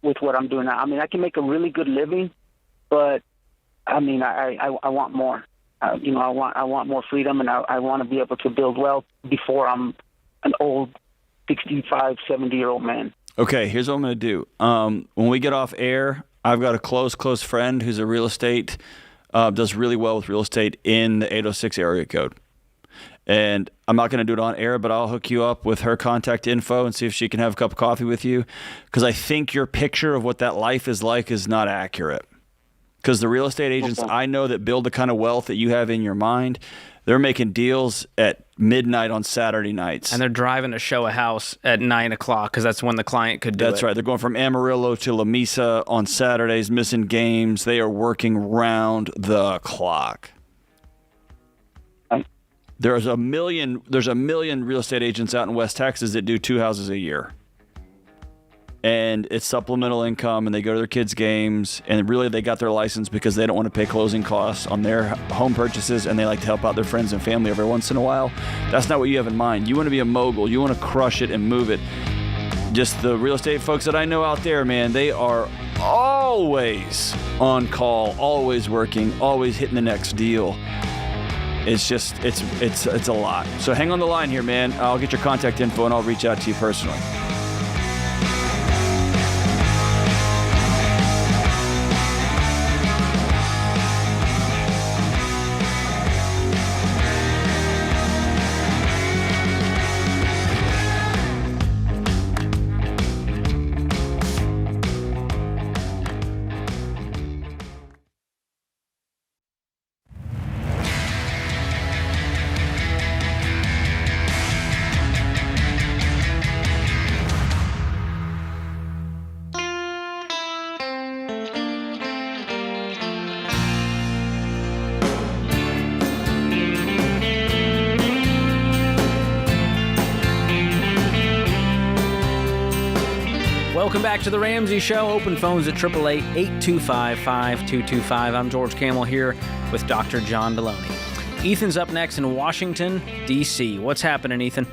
with what I'm doing now. I mean, I can make a really good living, but I mean, I want more. I want more freedom, and I want to be able to build wealth before I'm an old 65, 70-year-old man. Okay, here's what I'm going to do. When we get off air, I've got a close friend who's a real estate, does really well with real estate in the 806 area code. And I'm not going to do it on air, but I'll hook you up with her contact info and see if she can have a cup of coffee with you. Because I think your picture of what that life is like is not accurate. Because the real estate agents I know that build the kind of wealth that you have in your mind, they're making deals at midnight on Saturday nights. And they're driving to show a house at 9 o'clock because that's when the client could do it. That's right. They're going from Amarillo to La Mesa on Saturdays, missing games. They are working round the clock. There's a million real estate agents out in West Texas that do 2 houses a year. And it's supplemental income, and they go to their kids' games, and really they got their license because they don't want to pay closing costs on their home purchases, and they like to help out their friends and family every once in a while. That's not what you have in mind. You want to be a mogul. You want to crush it and move it. Just the real estate folks that I know out there, man, they are always on call, always working, always hitting the next deal. It's just, it's a lot. So hang on the line here, man. I'll get your contact info, and I'll reach out to you personally. Welcome back to the Ramsey Show. Open phones at 888-825-5225. I'm George Kamel here with Dr. John Delony. Ethan's up next in Washington, D.C. What's happening, Ethan?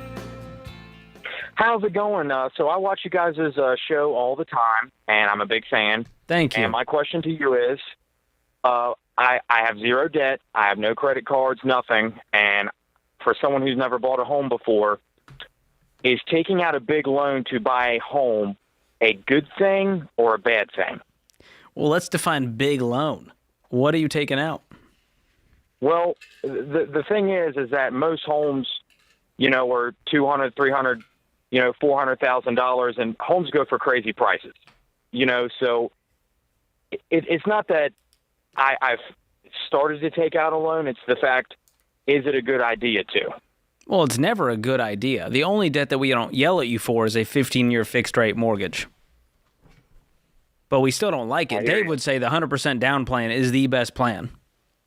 How's it going? So I watch you guys' show all the time, and I'm a big fan. Thank you. And my question to you is, I have zero debt. I have no credit cards, nothing. And for someone who's never bought a home before, is taking out a big loan to buy a home a good thing or a bad thing? Well, let's define big loan. What are you taking out? Well, the thing is that most homes, are $200,000, $300,000, $400,000, and homes go for crazy prices. So it's not that I've started to take out a loan. It's the fact, is it a good idea to? Well, it's never a good idea. The only debt that we don't yell at you for is a 15-year fixed-rate mortgage. But we still don't like it. Dave would say the 100% down plan is the best plan.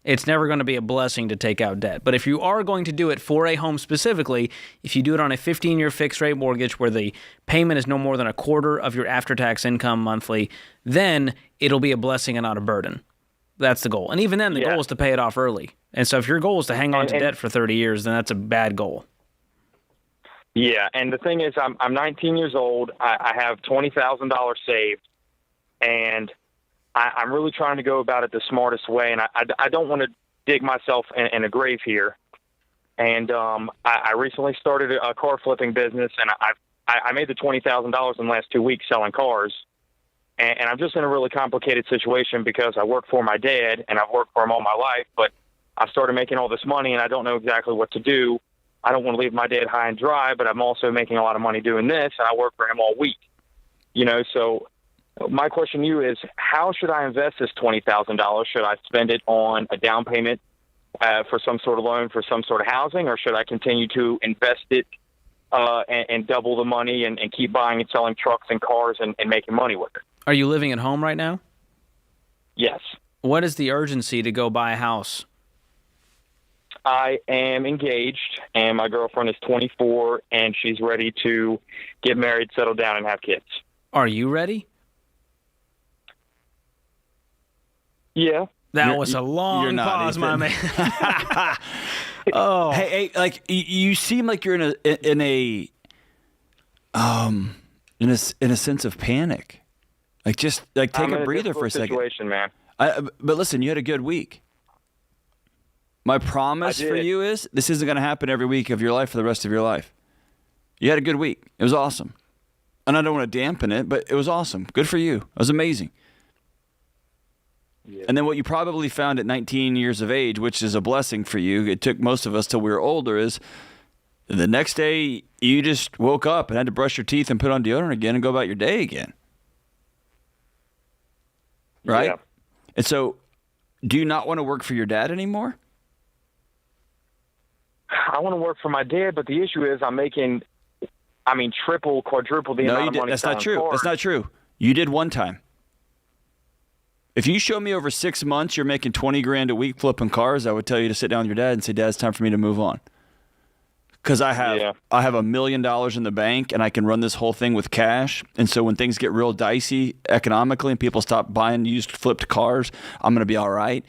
It's never going to be a blessing to take out debt. But if you are going to do it for a home specifically, if you do it on a 15-year fixed-rate mortgage where the payment is no more than a quarter of your after-tax income monthly, then it'll be a blessing and not a burden. That's the goal. And even then, the goal is to pay it off early. And so if your goal is to hang on to debt for 30 years, then that's a bad goal. Yeah, and the thing is, I'm 19 years old. I have $20,000 saved, and I'm really trying to go about it the smartest way. And I don't want to dig myself in a grave here. And I recently started a car flipping business, and I made the $20,000 in the last 2 weeks selling cars. And I'm just in a really complicated situation because I work for my dad, and I've worked for him all my life, but I've started making all this money, and I don't know exactly what to do. I don't want to leave my dad high and dry, but I'm also making a lot of money doing this, and I work for him all week. So my question to you is, how should I invest this $20,000? Should I spend it on a down payment for some sort of loan for some sort of housing, or should I continue to invest it and double the money and keep buying and selling trucks and cars and making money with it? Are you living at home right now? Yes. What is the urgency to go buy a house? I am engaged, and my girlfriend is 24, and she's ready to get married, settle down, and have kids. Are you ready? Yeah. That was a long pause, my man. Oh, hey, like you seem like you're in a sense of panic. Like just like take a breather for a second. Situation, man. But listen, you had a good week. My promise for you is this isn't going to happen every week of your life for the rest of your life. You had a good week. It was awesome. And I don't want to dampen it, but it was awesome. Good for you. It was amazing. Yeah. And then what you probably found at 19 years of age, which is a blessing for you, it took most of us till we were older, is the next day you just woke up and had to brush your teeth and put on deodorant again and go about your day again. Right? Yeah. And so, do you not want to work for your dad anymore? I want to work for my dad, but the issue is I'm making, triple, quadruple the amount of money. That's not true. That's not true. You did one time. If you show me over 6 months you're making $20,000 a week flipping cars, I would tell you to sit down with your dad and say, Dad, it's time for me to move on. Because I have $1 million in the bank and I can run this whole thing with cash. And so when things get real dicey economically and people stop buying used flipped cars, I'm going to be all right.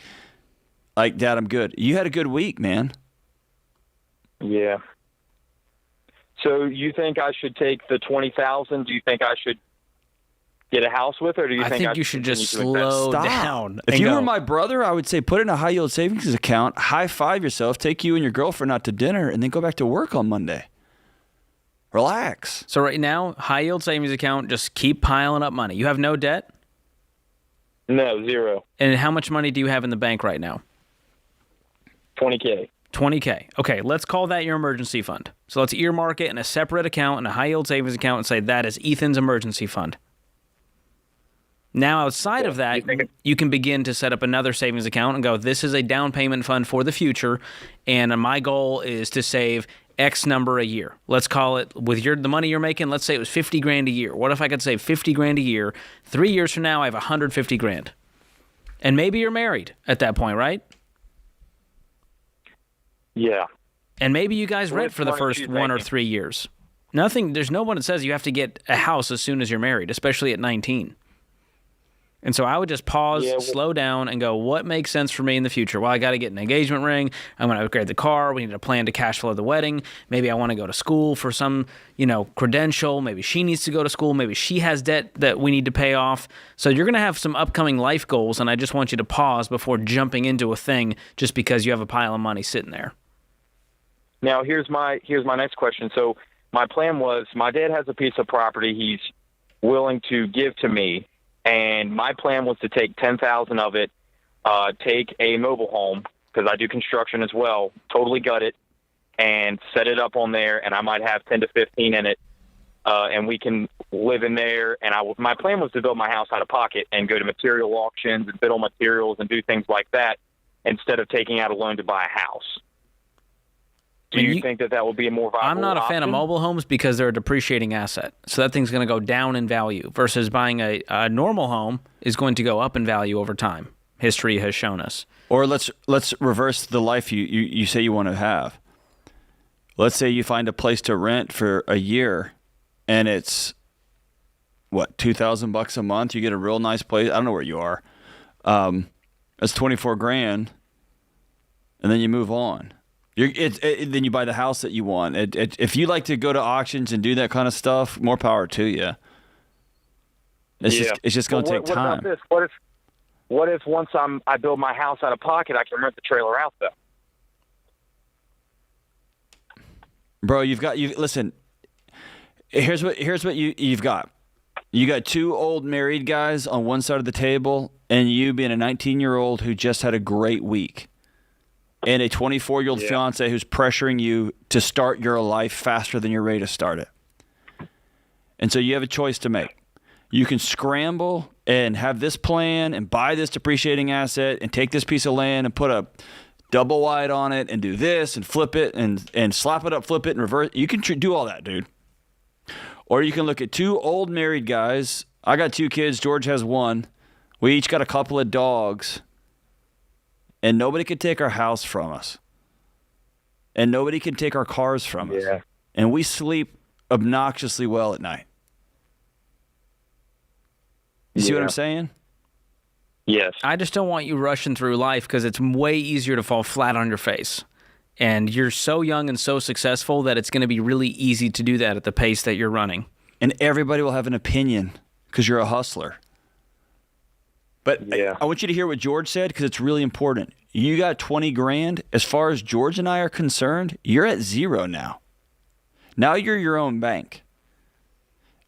Like, Dad, I'm good. You had a good week, man. Yeah. So you think I should take the 20,000? Do you think I should get a house with, or do you think you should just slow down? If you were my brother, I would say put it in a high yield savings account, high five yourself, take you and your girlfriend out to dinner, and then go back to work on Monday. Relax. So right now, high yield savings account, just keep piling up money. You have no debt? No, zero. And how much money do you have in the bank right now? $20K. $20K. Okay, let's call that your emergency fund. So let's earmark it in a separate account, in a high yield savings account, and say that is Ethan's emergency fund. Now, outside of that, you can begin to set up another savings account and go, this is a down payment fund for the future, and my goal is to save X number a year. Let's call it, with the money you're making, let's say it was $50,000 a year. What if I could save $50,000 a year? 3 years from now, I have $150,000. And maybe you're married at that point, right? Yeah. And maybe you guys rent for the first 1 or 3 years. There's no one that says you have to get a house as soon as you're married, especially at 19. And so I would just pause, slow down, and go, what makes sense for me in the future? Well, I got to get an engagement ring. I'm going to upgrade the car. We need a plan to cash flow the wedding. Maybe I want to go to school for some, credential. Maybe she needs to go to school. Maybe she has debt that we need to pay off. So you're going to have some upcoming life goals, and I just want you to pause before jumping into a thing just because you have a pile of money sitting there. Now, here's my next question. So my plan was, my dad has a piece of property he's willing to give to me. And my plan was to take 10,000 of it, take a mobile home, because I do construction as well, totally gut it, and set it up on there, and I might have 10 to 15 in it, and we can live in there. And my plan was to build my house out of pocket and go to material auctions and bid on materials and do things like that instead of taking out a loan to buy a house. Do you think that would be a more viable I'm not a fan of mobile homes because they're a depreciating asset. So that thing's going to go down in value versus buying a normal home is going to go up in value over time. History has shown us. Or let's reverse the life you say you want to have. Let's say you find a place to rent for a year and it's, $2,000 a month? You get a real nice place. I don't know where you are. That's $24,000, and then you move on. Then you buy the house that you want. If you like to go to auctions and do that kind of stuff, more power to you. It's just going to take time. What about this? What if once I build my house out of pocket, I can rent the trailer out though? Bro, listen. Here's what you've got. You got 2 old married guys on one side of the table, and you being a 19-year-old who just had a great week. And a 24-year-old fiance who's pressuring you to start your life faster than you're ready to start it. And so you have a choice to make. You can scramble and have this plan and buy this depreciating asset and take this piece of land and put a double wide on it and do this and flip it and slap it up, flip it, and reverse. You can do all that, dude. Or you can look at 2 old married guys. I got 2 kids. George has 1. We each got a couple of dogs. And nobody can take our house from us. And nobody can take our cars from us. And we sleep obnoxiously well at night. You see what I'm saying? Yes. I just don't want you rushing through life because it's way easier to fall flat on your face. And you're so young and so successful that it's going to be really easy to do that at the pace that you're running. And everybody will have an opinion because you're a hustler. But I want you to hear what George said because it's really important. You got $20,000. As far as George and I are concerned, you're at 0 now. Now you're your own bank.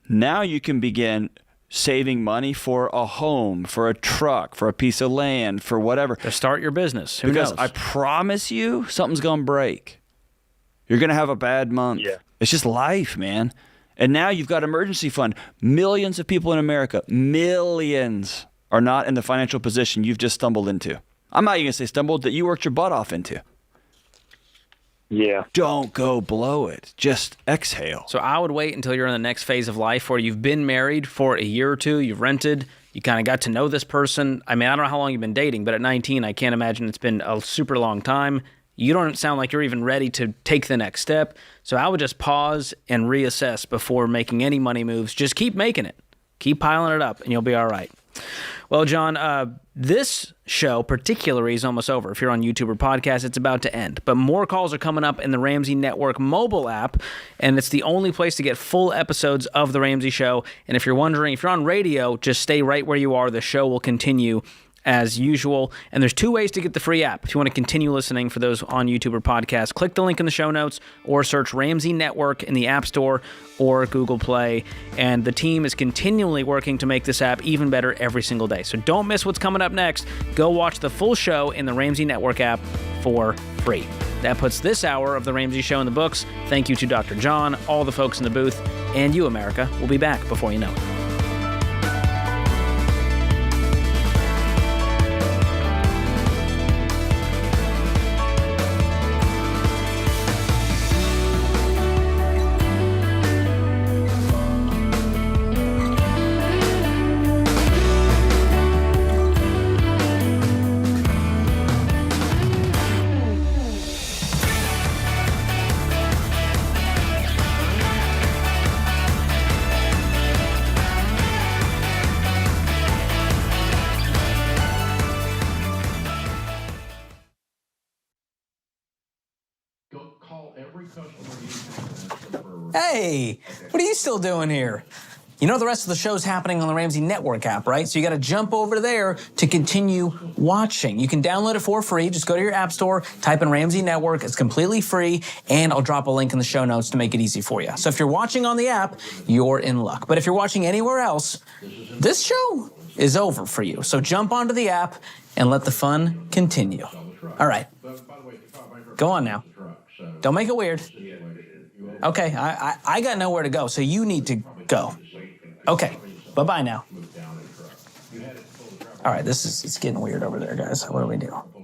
Now you can begin saving money for a home, for a truck, for a piece of land, for whatever. To start your business. Who because knows? I promise you, something's going to break. You're going to have a bad month. Yeah. It's just life, man. And now you've got emergency fund. Millions of people in America, millions, are not in the financial position you've just stumbled into. I'm not even going to say stumbled, that you worked your butt off into. Yeah. Don't go blow it. Just exhale. So I would wait until you're in the next phase of life where you've been married for a year or two, you've rented, you kind of got to know this person. I mean, I don't know how long you've been dating, but at 19, I can't imagine it's been a super long time. You don't sound like you're even ready to take the next step. So I would just pause and reassess before making any money moves. Just keep making it. Keep piling it up, and you'll be all right. Well, John, this show particularly is almost over. If you're on YouTube or podcast, it's about to end. But more calls are coming up in the Ramsey Network mobile app, and it's the only place to get full episodes of The Ramsey Show. And if you're wondering, if you're on radio, just stay right where you are. The show will continue as usual. And there's 2 ways to get the free app. If you want to continue listening, for those on YouTube or podcast, click the link in the show notes or search Ramsey Network in the App Store or Google Play. And the team is continually working to make this app even better every single day. So don't miss what's coming up next. Go watch the full show in the Ramsey Network app for free. That puts this hour of The Ramsey Show in the books. Thank you to Dr. John, all the folks in the booth, and you, America. We'll be back before you know it. Hey, what are you still doing here? You know the rest of the show's happening on the Ramsey Network app, right? So you got to jump over there to continue watching. You can download it for free. Just go to your app store, type in Ramsey Network. It's completely free, and I'll drop a link in the show notes to make it easy for you. So if you're watching on the app, you're in luck. But if you're watching anywhere else, this show is over for you. So jump onto the app and let the fun continue. All right. Go on now. Don't make it weird. Okay, I got nowhere to go, so you need to go. Okay, bye-bye now. All right, it's getting weird over there, guys. What do we do?